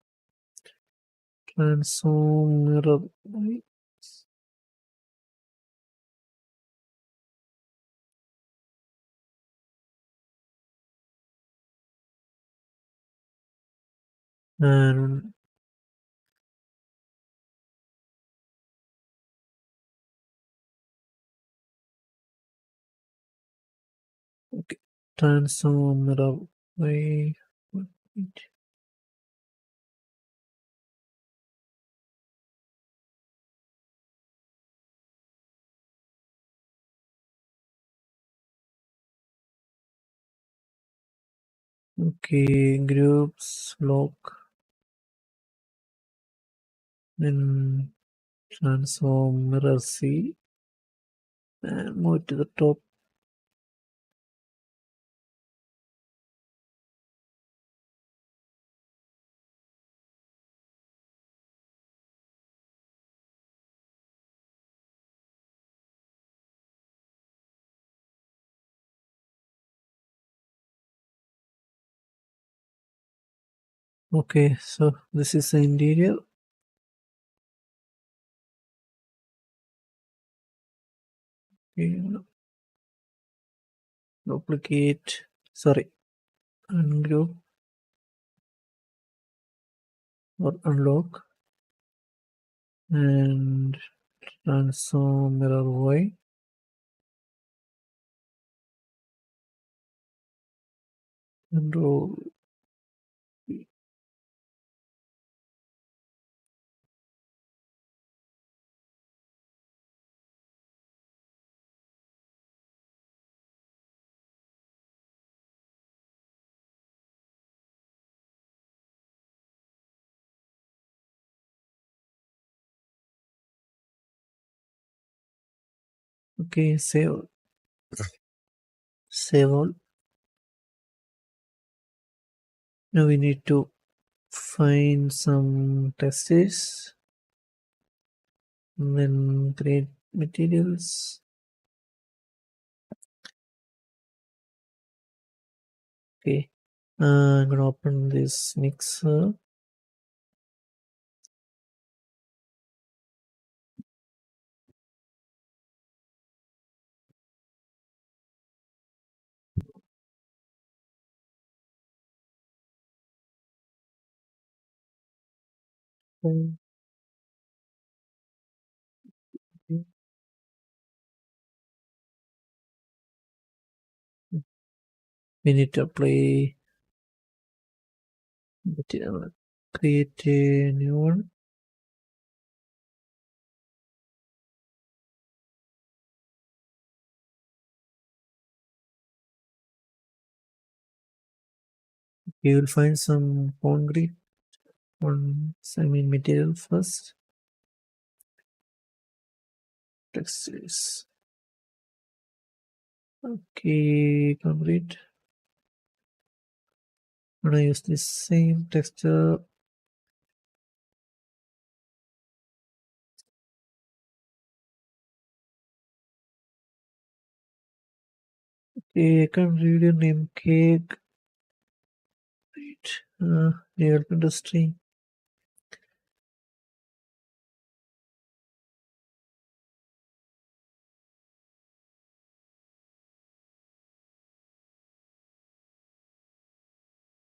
transform mirror, right? And okay, transform mirror, wait. Okay, groups, lock, then transform mirror C and move to the top. Okay, so this is the interior. Okay, duplicate, sorry, ungroup or unlock and transform mirror Y and roll. Okay, save all. Now we need to find some textures and then create materials. Okay, I'm gonna open this mixer. Okay, we need to apply material, create a new one. We will find some concrete on material first. Textures. Okay, concrete. I'm gonna use the same texture. Okay, I can read your name, cake. Near industry.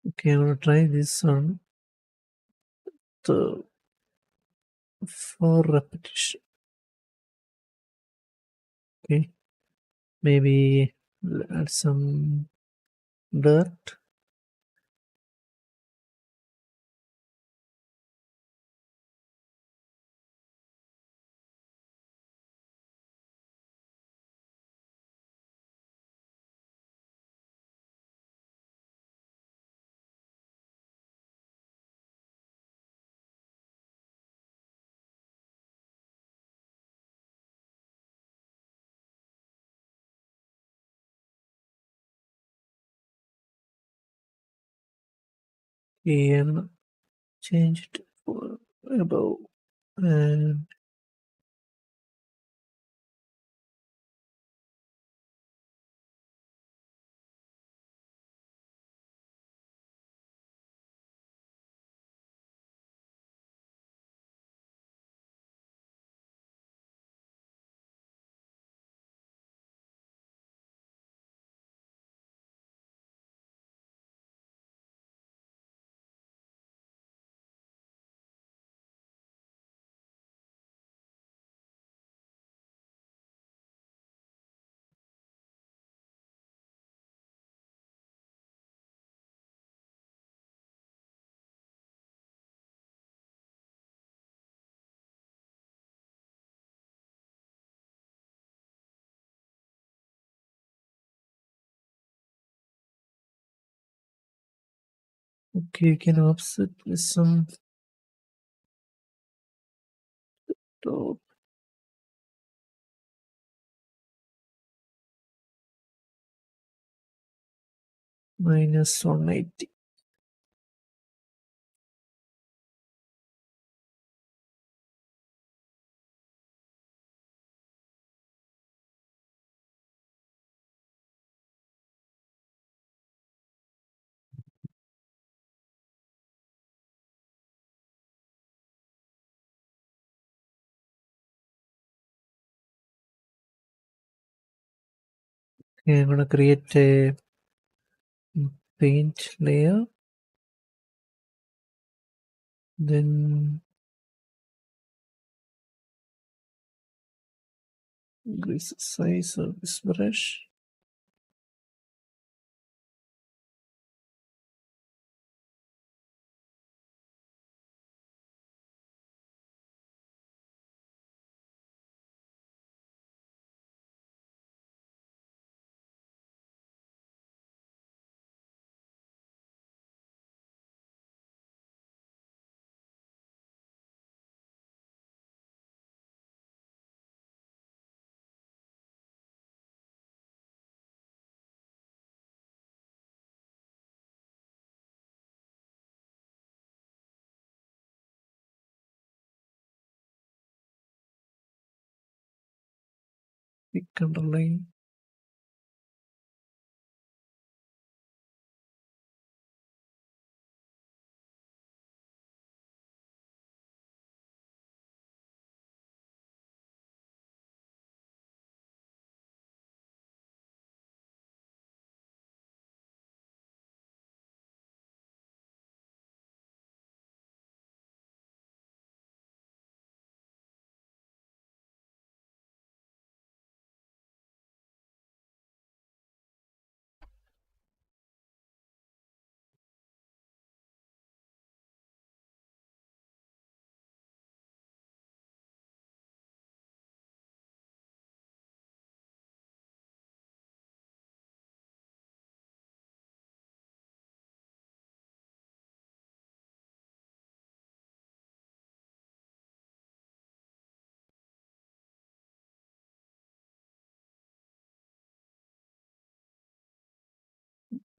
Okay, I'm gonna try this on the for repetition. Okay, maybe add some dirt. And change it for above and Okay, you can offset with some top. Minus 180. Okay, I'm gonna create a paint layer. Then increase the size of this brush. Pick underline.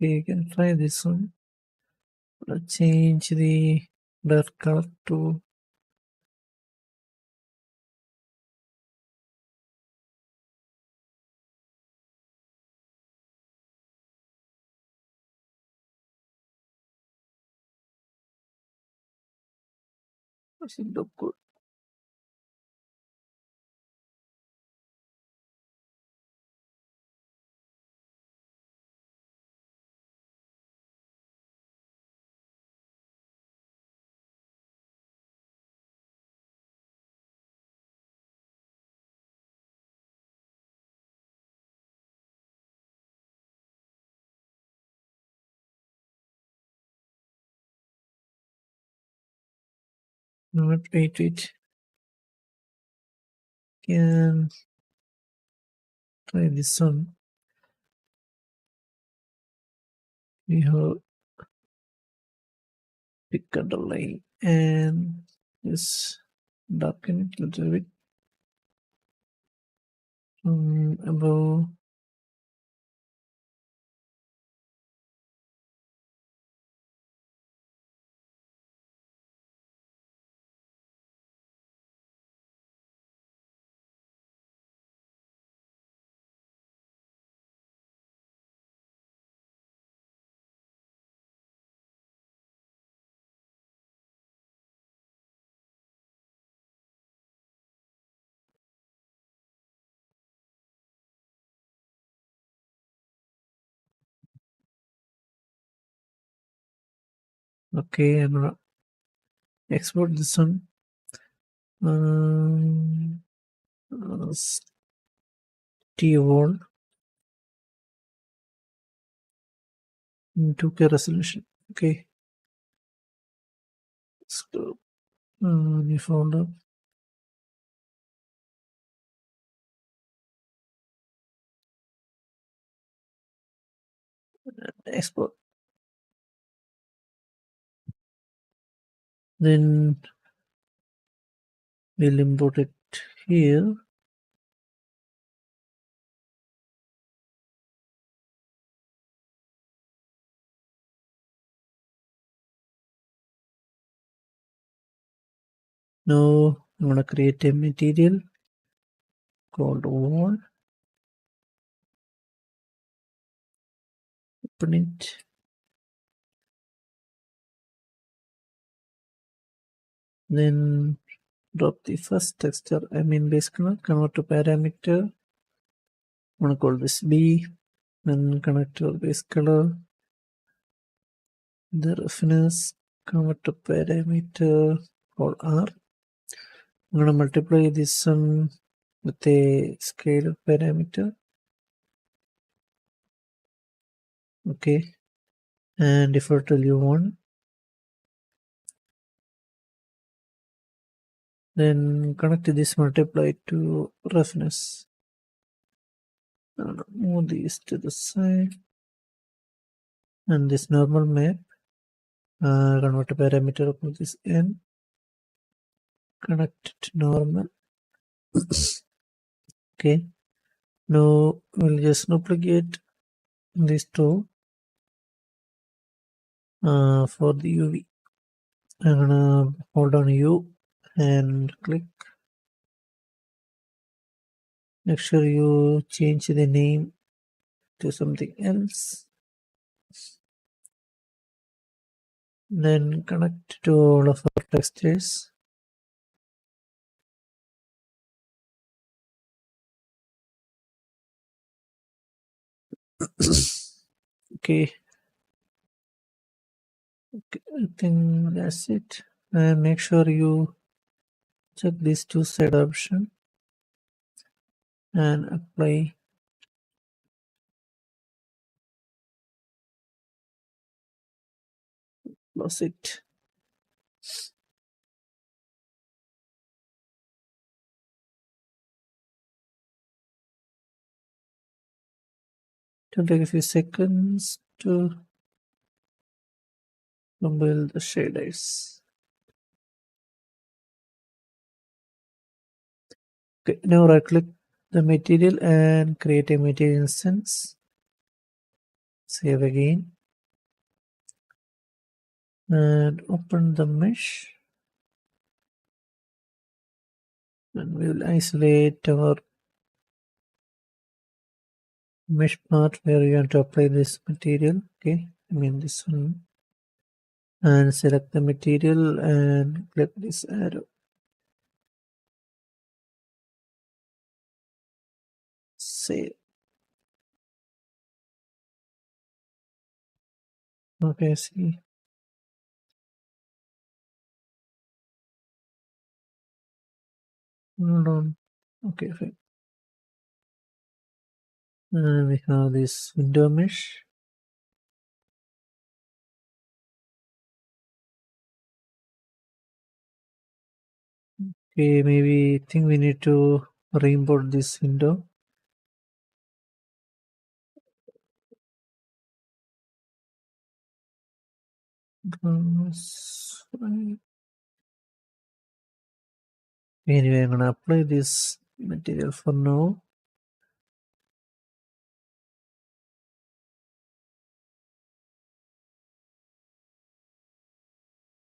Okay, you can try this one. Change the dark color to does it look good. Not wait. Can try this one. We have pick underline and just darken it a little bit above. Okay, I'm gonna export this one. Um, T1 in 2K resolution. Okay, let's go. New folder. Export. Then we'll import it here. Now I'm going to create a material called wall. Open it. Then drop the first texture, base color, convert to parameter. I'm going to call this B. Then connect to base color. The roughness, convert to parameter called R. I'm going to multiply this one with a scale parameter. Okay. And default value 1. Then connect this multiply to roughness. Move these to the side. And this normal map, convert a parameter of this n. Connect to normal. Okay. Now we'll just duplicate these two for the UV. I'm gonna hold on U and click. Make sure you change the name to something else. Then connect to all of our textures. Okay. I think that's it. And make sure you check this two-side option and apply. Close it. It'll take a few seconds to build the shaders. Okay, now right click the material and create a material instance. Save again. And open the mesh. And we will isolate our mesh part where you want to apply this material. Okay, this one. And select the material and click this arrow. Save. Okay, see. Hold on. Okay, fine. And we have this window mesh. Okay, maybe think we need to re-import this window. Anyway, I'm gonna apply this material for now.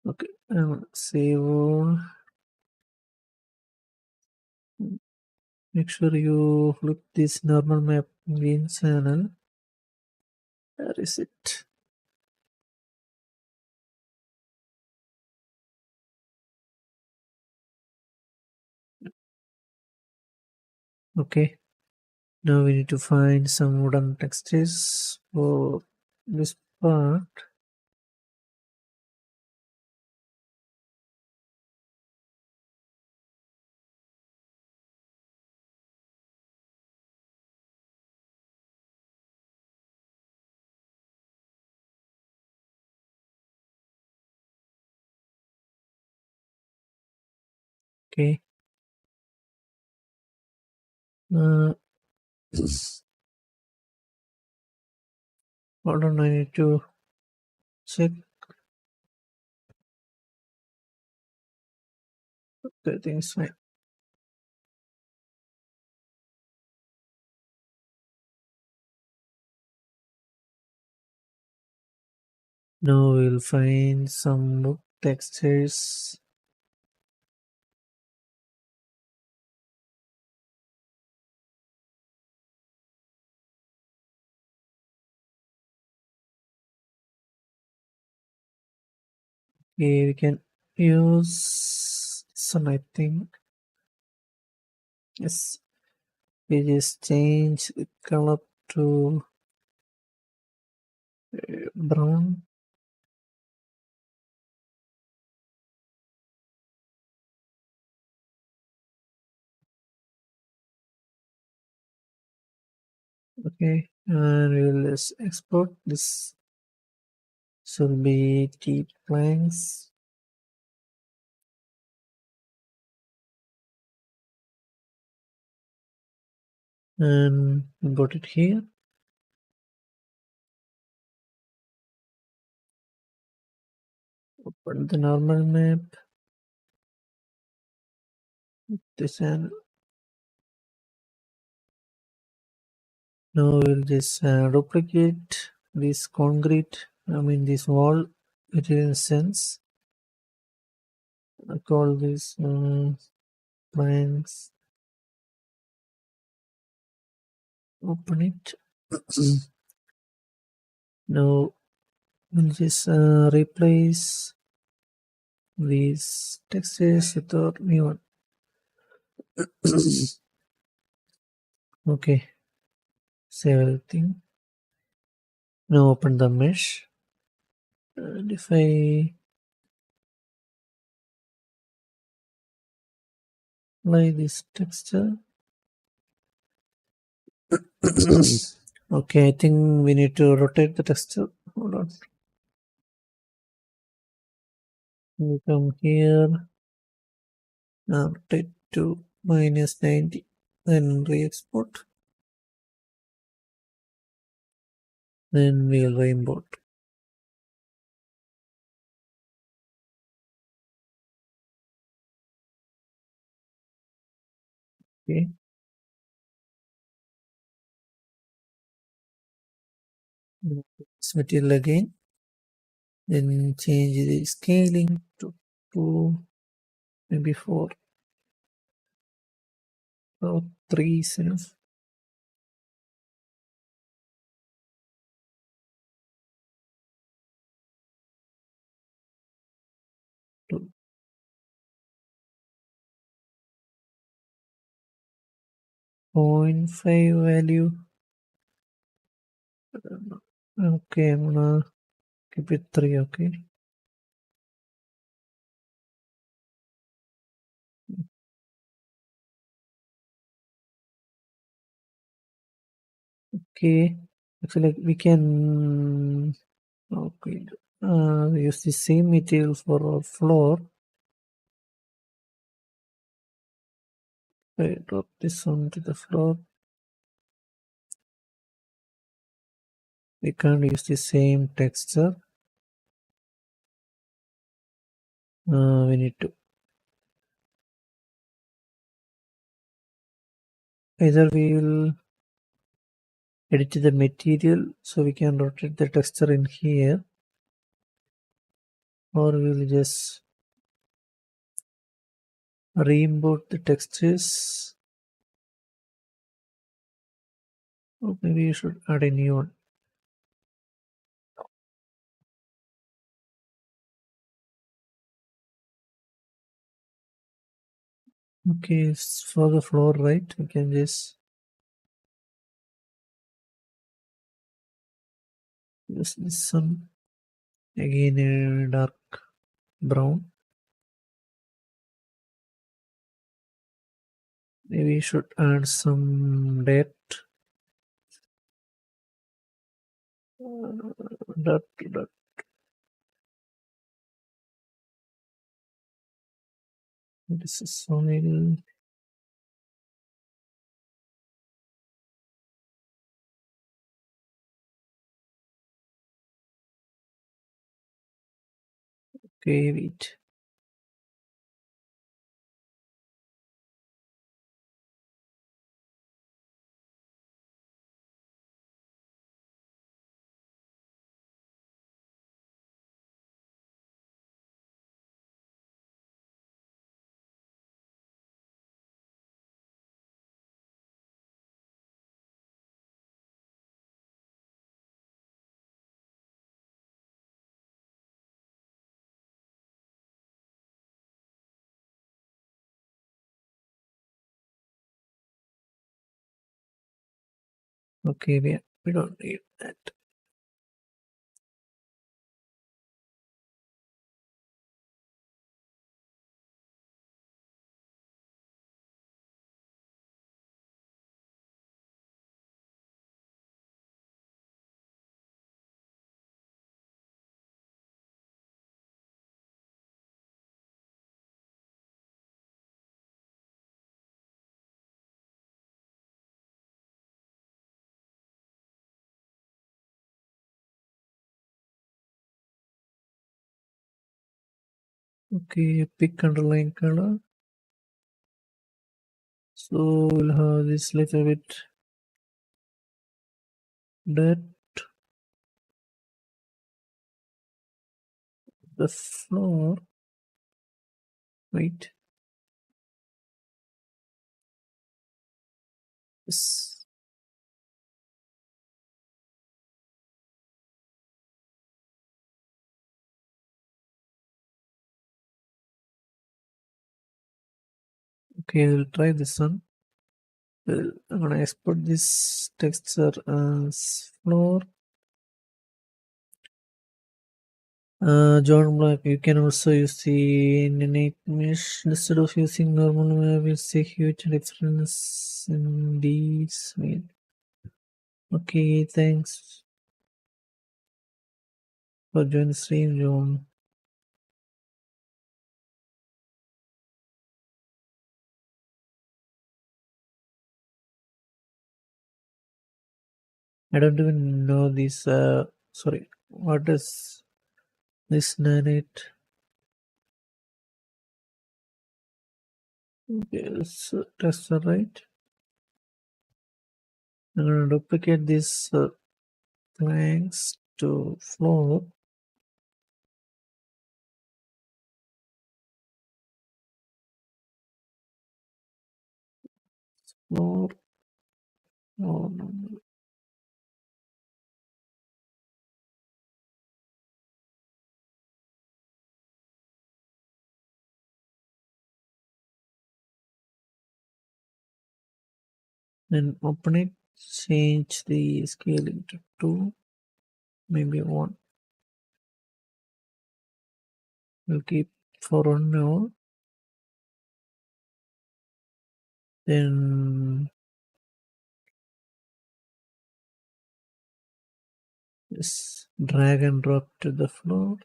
Okay, I'm gonna save all. Make sure you look this normal map green channel. Where is it? Okay, now we need to find some wooden textures for this part. Okay. Hold on, I need to check. I think it's fine. Now we'll find some book textures. Okay, we can use some, I think. Yes, we just change the color to brown. Okay, and we will just export this. Should be deep planks. And import it here. Open the normal map. This and now we'll just duplicate this concrete. I mean this wall material sense. I call this planks. Open it. Now we'll just replace these textures with our new one. Okay, save everything. Now open the mesh. And if I apply this texture, okay, I think we need to rotate the texture. Hold on. We come here, rotate to -90, then re-export. Then we'll re-import. Okay. This material again. Then change the scaling to 2, maybe 4 or 3 is enough. To 0.5 value. Okay, I'm gonna keep it 3. Okay. Okay. Actually, we can okay use the same material for our floor. I drop this onto the floor. We can't use the same texture. We need to either we will edit the material so we can rotate the texture in here, or we will just re-import the textures, or maybe you should add a new one. Okay, for the floor, right, we can just use this one again, a dark brown. Maybe we should add some dirt. Dirt. This is soil. Okay, wait. Okay, we don't need that. Okay, pick underline color. So we'll have this little bit that the floor. Wait. Yes. Okay, we'll try this one. Well, I'm gonna export this texture as floor. John Black, you can also use the innate mesh instead of using normal web. We'll see huge difference in these. Okay, thanks for joining the stream, John. I don't even know this. Sorry, what is this nanite? Yes, that's right. I'm gonna duplicate these planks to floor. Floor. Oh, no. Then open it. Change the scaling to 2, maybe 1. We'll keep for 1 now. Then just drag and drop to the floor.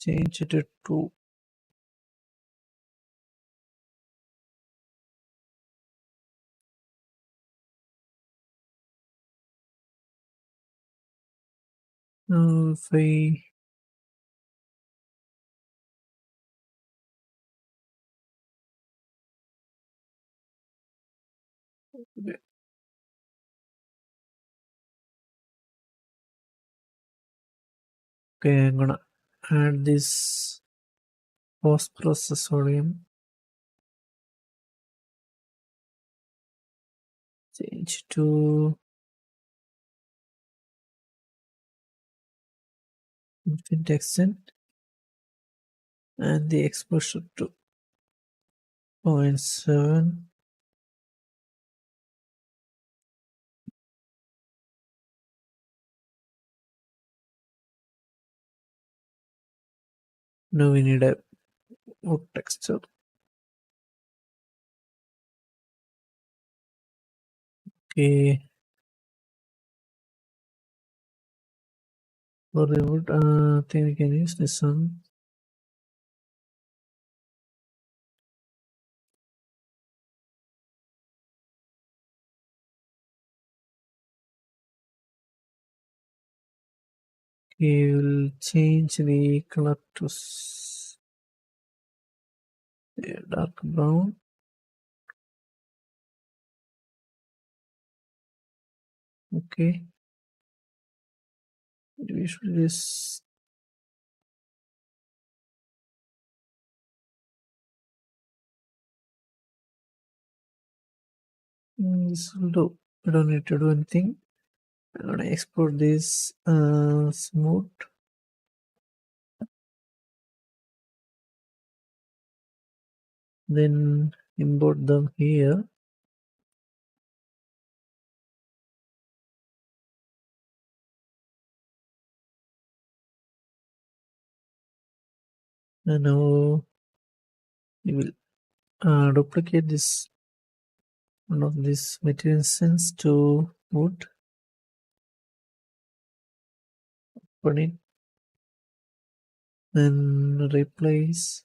Change it to 2. Now if I okay, I'm gonna add this post processorium. Change to infinite extent and the exposure to 0.7. Now we need a wood texture. Okay, for the wood, I think we can use this one. Okay, we'll change the color to dark brown. Okay, we should this. This will do. We don't need to do anything. I'm gonna export this smooth. Then import them here. And now we will duplicate this one of these material sense to wood. Put it and replace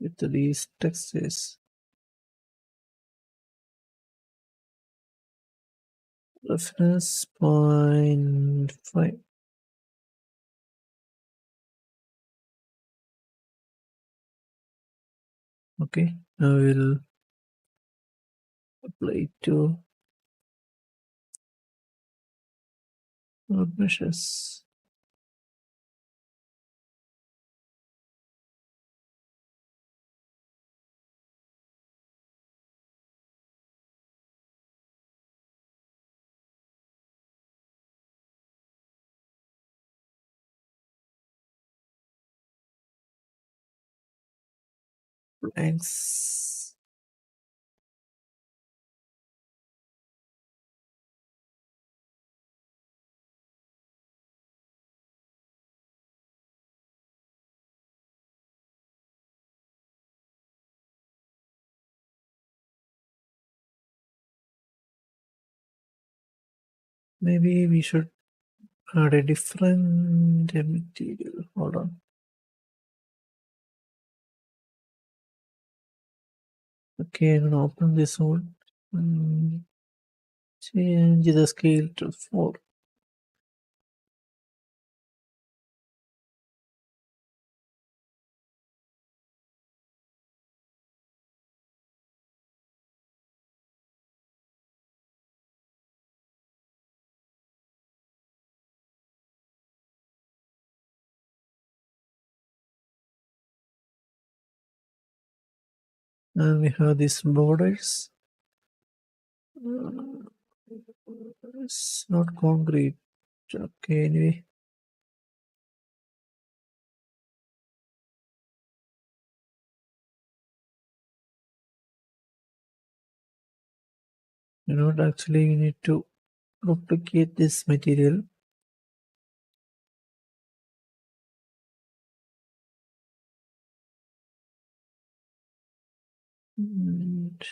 with these textures. Reference 0.5. Okay, now we'll apply it to our meshes. Blanks. Maybe we should add a different material. Hold on. Okay, I'm gonna open this one. Change the scale to 4. And we have these borders. It's not concrete. Okay, anyway. You know what, actually we need to duplicate this material. And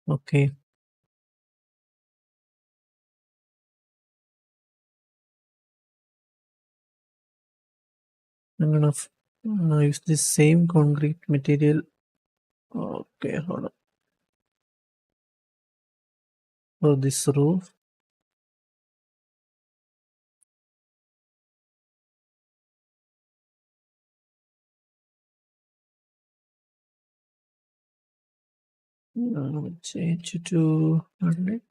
okay, I'm gonna use this same concrete material. Okay, hold on. For this roof. I'm gonna change it to 100.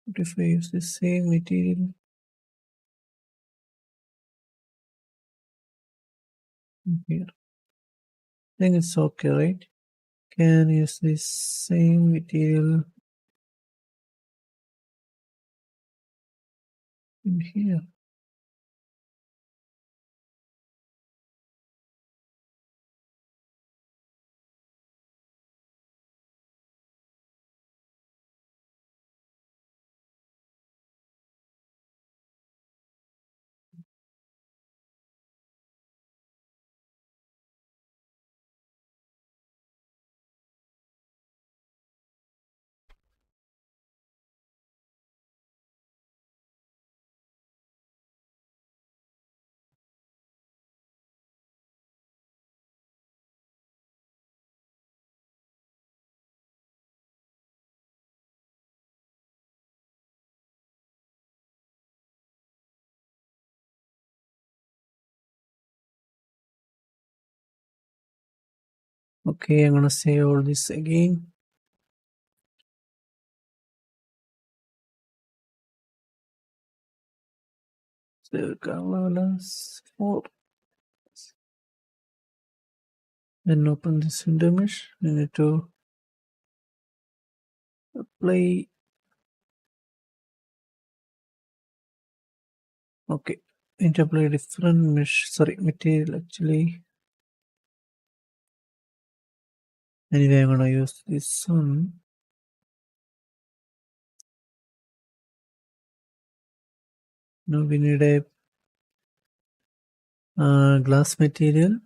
What if I use the same material here? I think it's okay, right? Can use the same material in here. Okay, I'm gonna save all this again. So colors 4. Then open this window mesh. We need to apply. Okay, we need to apply different mesh. Sorry, material actually. Anyway, I'm gonna use this one. Now we need a glass material.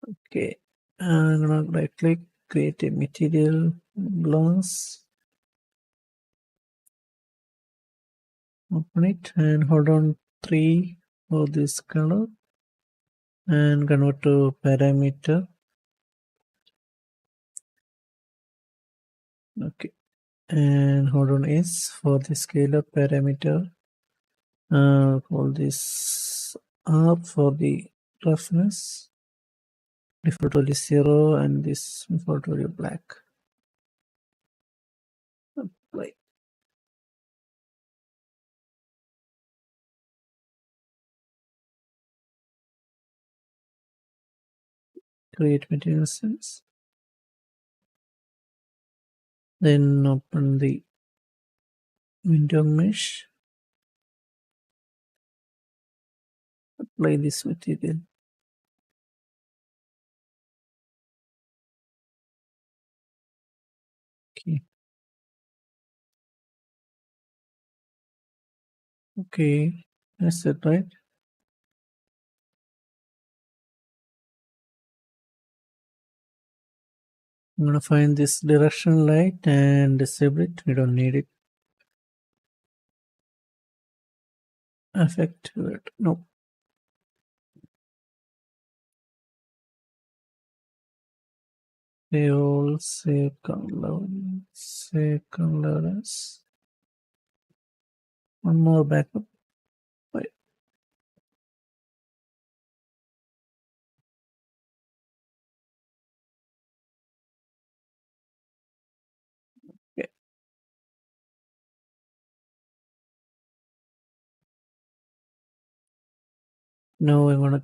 Okay, I'm gonna right click, create a material, glass, open it and hold on 3 for this color and convert to parameter. Okay, and hold on S for the scalar parameter. Call this R for the roughness. Default value 0 and this default value black. Apply. Create material sense. Then open the window mesh. Apply this material. Okay. Okay, that's it, right? I'm gonna find this direction light and disable it. We don't need it. Effect it. No. They all say color. Say colors. One more backup. Right. Okay. Now I'm gonna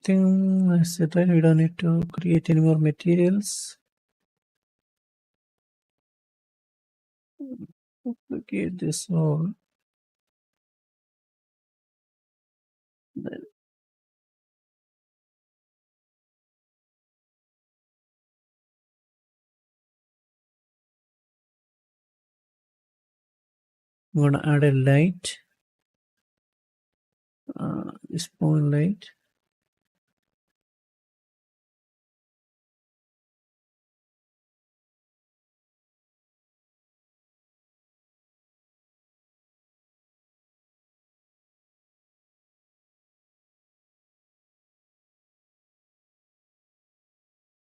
think that's it, right? We don't need to create any more materials. Duplicate this all. Then I'm gonna add a light. This point light.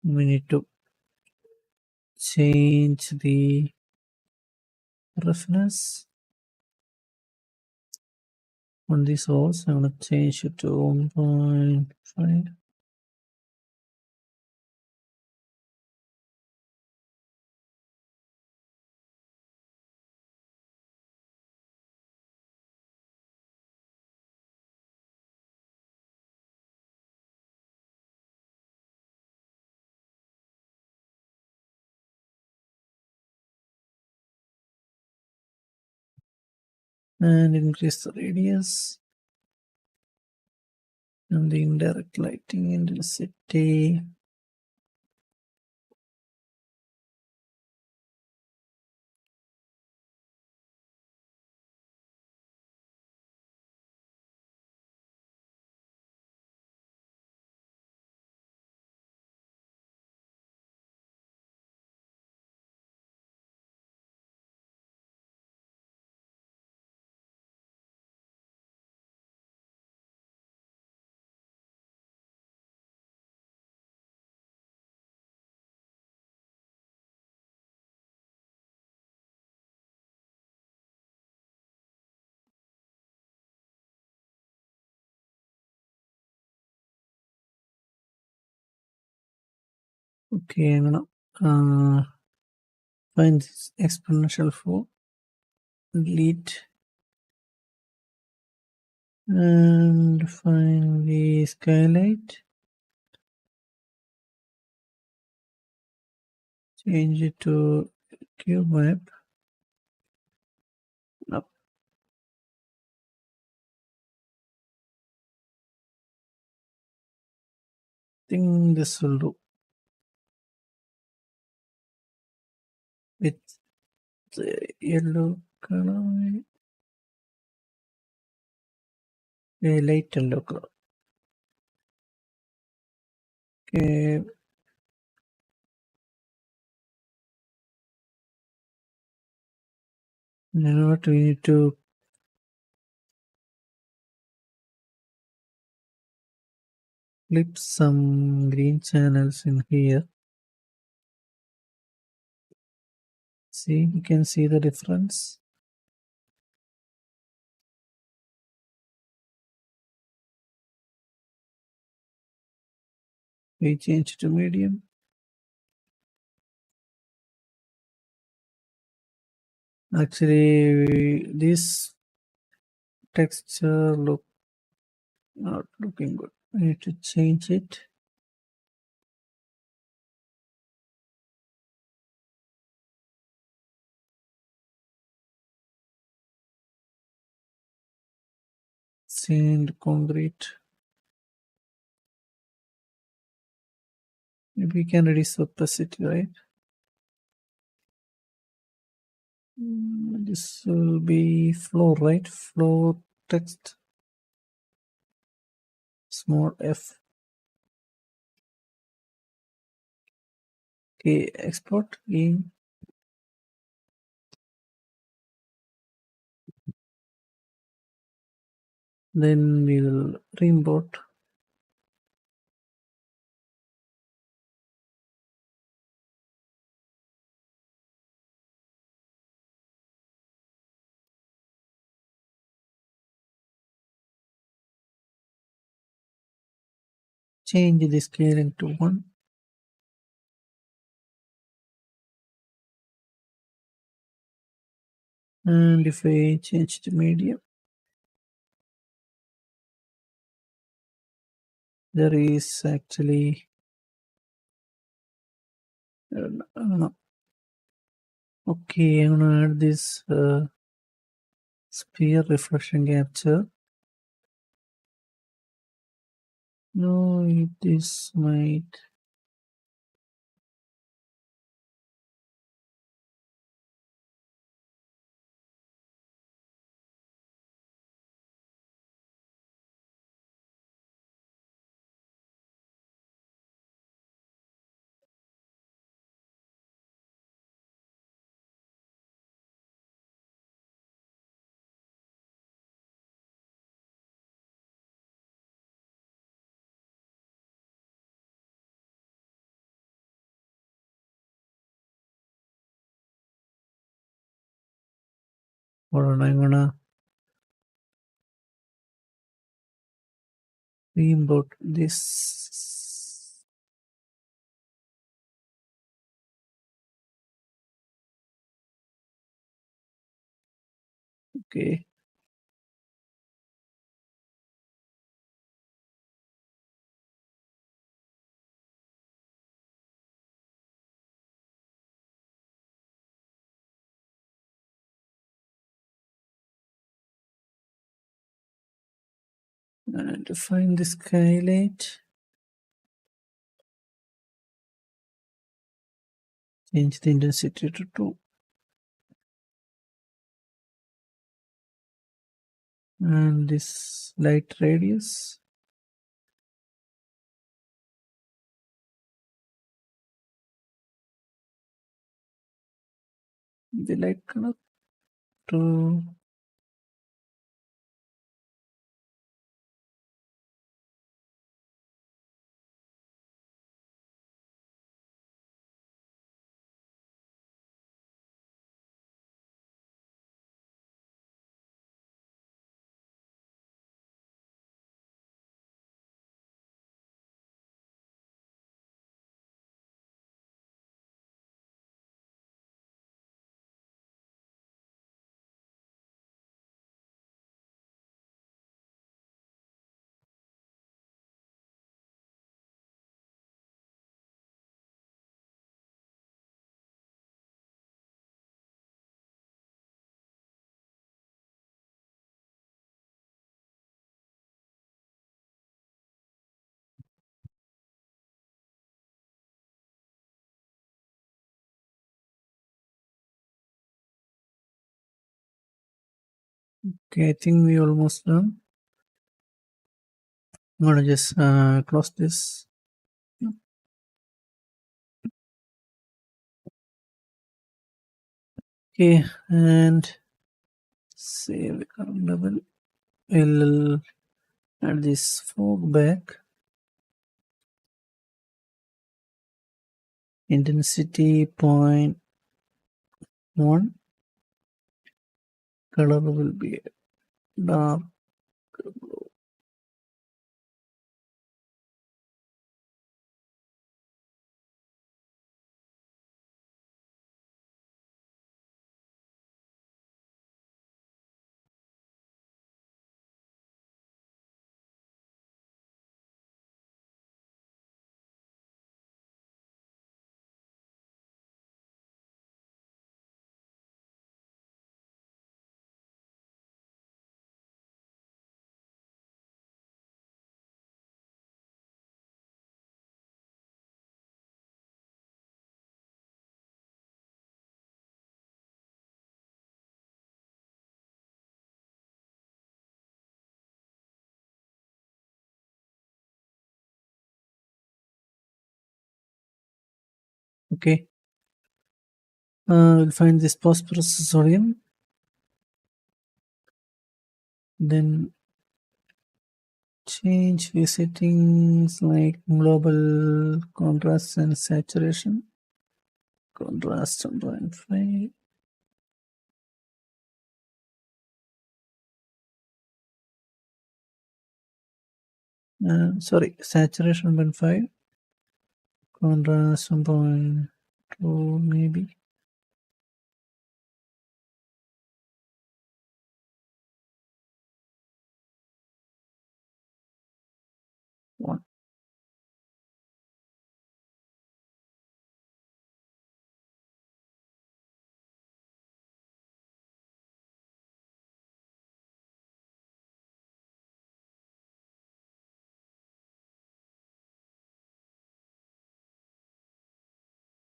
We need to change the roughness on this source. I'm gonna change it to 1.5. and increase the radius and the indirect lighting intensity. Okay, I'm gonna find this exponential flow, delete, and find the skylight, change it to cube map. No, think this will do with the yellow color, a light yellow color. Okay, now what we need to clip some green channels in here. See, you can see the difference. We change to medium. Actually, this texture look not looking good. We need to change it. Sand, concrete. Maybe we can reduce opacity, right? This will be floor, right? Floor text. Small f. Okay, export in. Then we will re-import. Change the scaling to 1. And if I change the medium, there is actually no. Okay, I'm gonna add this sphere reflection capture. No, it is might. Hold on, I'm gonna re-import this. Okay. And to find the skylight, change the intensity to 2. And this light radius, the light color to okay, I think we almost done. I'm gonna just close this. Okay, and save the current level. We'll add this fog back. Intensity 0.1. Color will be dark. Okay. We'll find this phosphorus sodium. Then change the settings like global contrast and saturation. Contrast 1.5. Sorry, saturation 1.5. Contrast 1.2 maybe. One.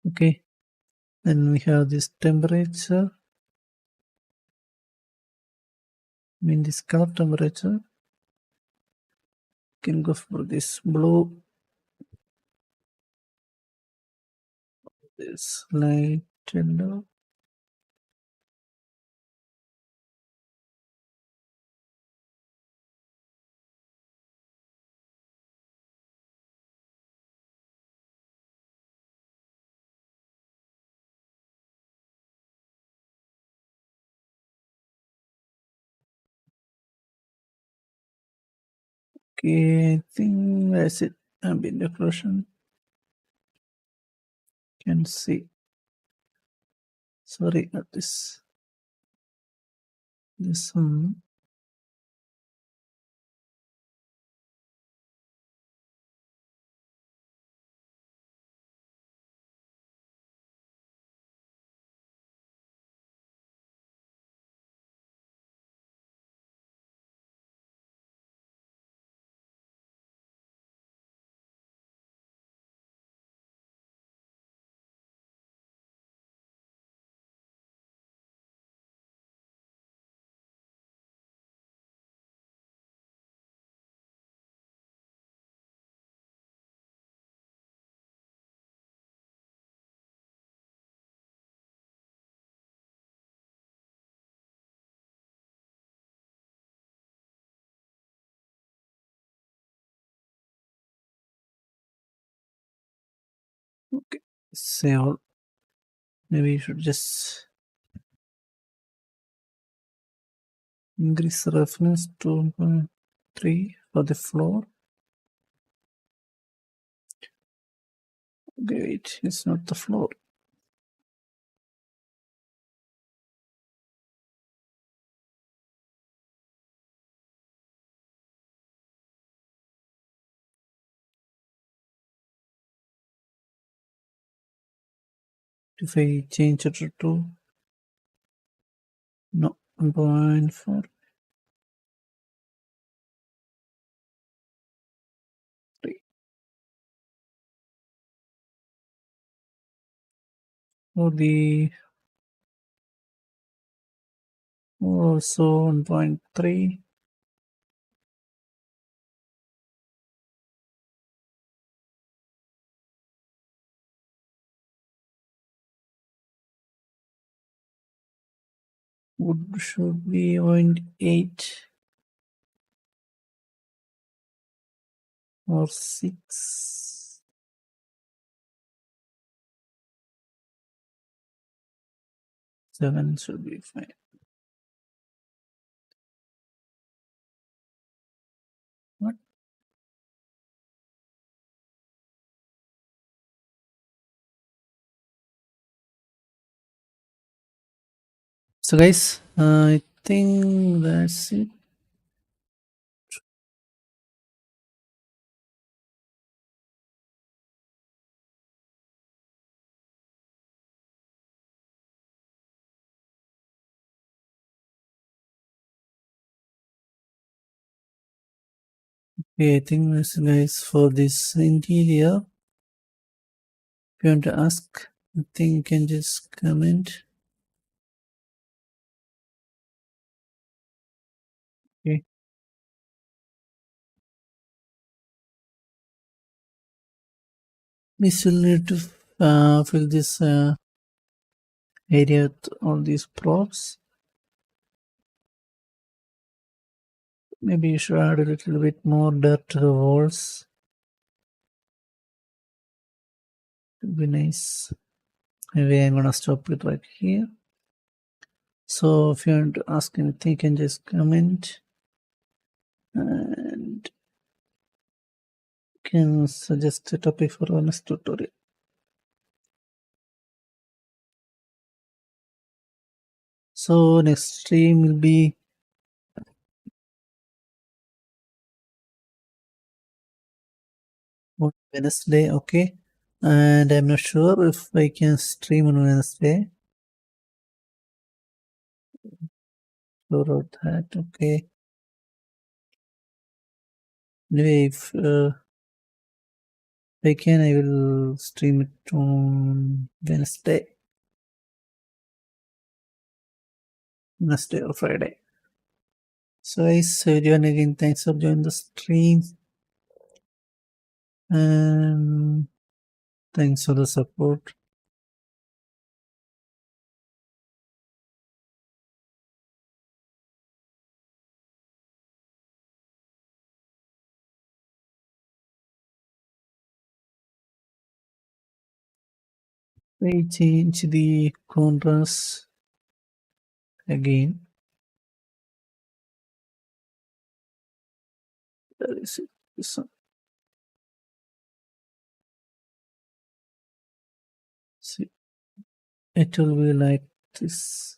Okay. Then we have this temperature. This color temperature. Can go for this blue, this light yellow. Okay, I think that's it. Ambient decoration. Can see. Sorry, not this. This one. say all. Maybe you should just increase the reference to 1.3 for the floor. Great, it's not the floor. If I change it to no 1.4, or the also 1.3. Wood should be 0.8 or 6. 7 should be fine. What? So guys, I think that's it. Okay, I think that's guys for this interior. If you want to ask, I think you can just comment. Okay. We still need to fill this area with all these props. Maybe you should add a little bit more dirt to the walls. It would be nice. Maybe I'm gonna stop it right here. So if you want to ask anything, you can just comment and can suggest a topic for our next tutorial. So next stream will be on Wednesday, okay? And I'm not sure if I can stream on Wednesday. Sure about that, okay. Anyway, if I can, I will stream it on Wednesday or Friday. So guys, everyone again, thanks for joining the stream. And thanks for the support. I change the contrast again. That is it. This one. See, it will be like this.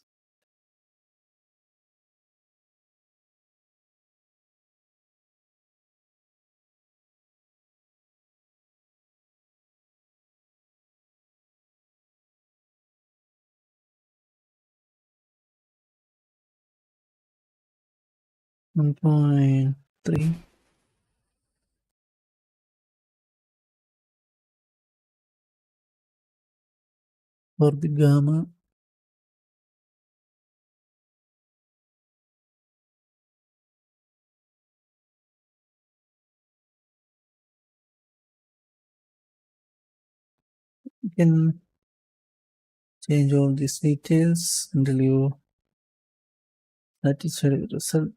One point three for the gamma. You can change all these details until you satisfied with the result.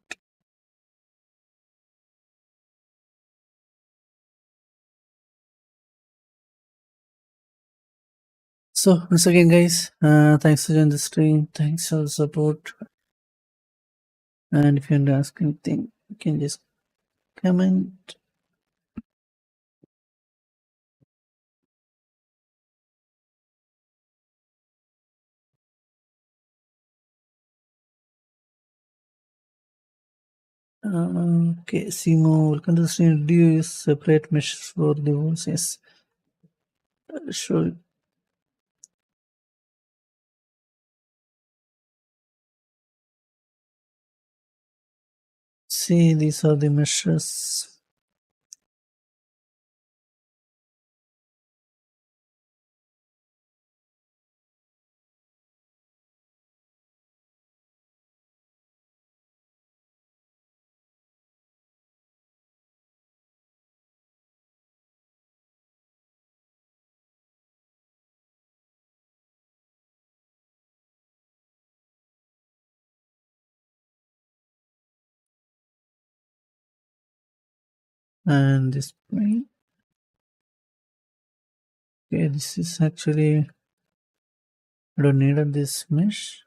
So once again guys, thanks for joining the stream, thanks for the support, and if you want to ask anything you can just comment. Okay, Simo, welcome to the stream. Do you use separate meshes for the walls? Yes, sure. See, these are the meshes. And this point. Okay, this is actually, I don't need this mesh.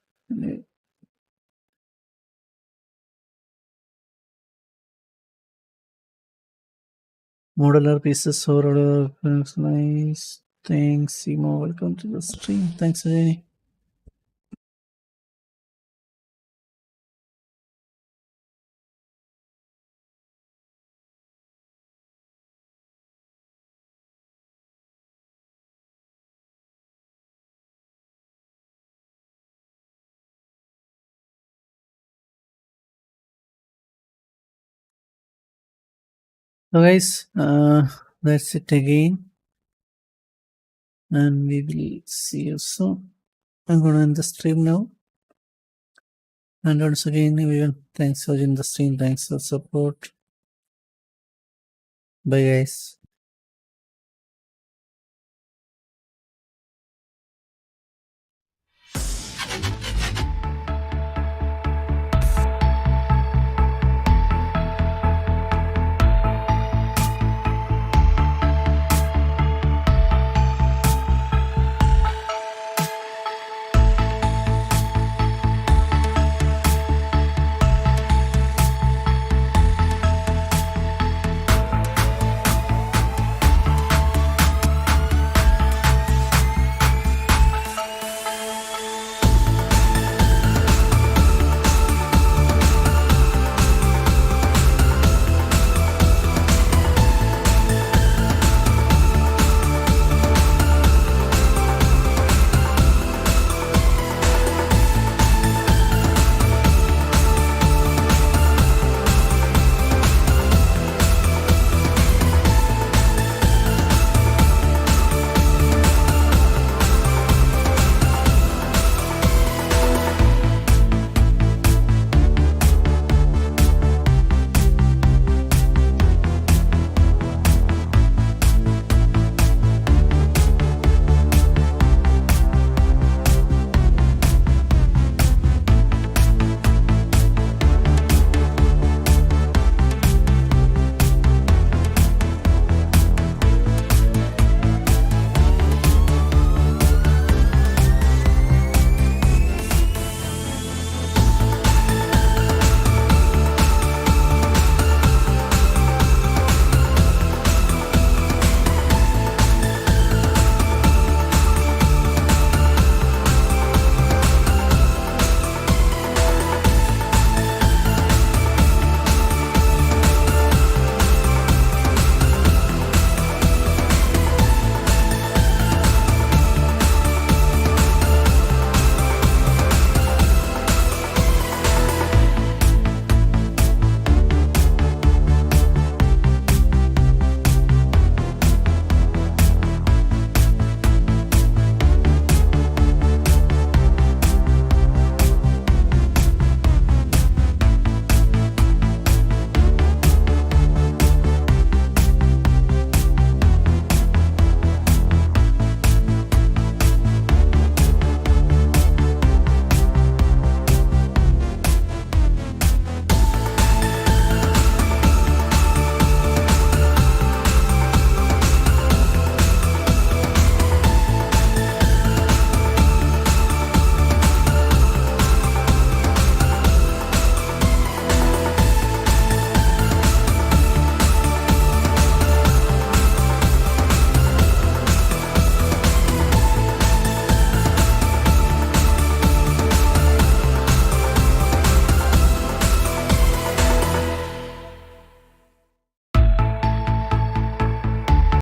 Modular pieces overall. Nice. Thanks, Simo. Welcome to the stream. Thanks, Jenny. So guys, that's it again, and we will see you soon. I'm gonna end the stream now. And once again, everyone, thanks for joining the stream. Thanks for support. Bye, guys.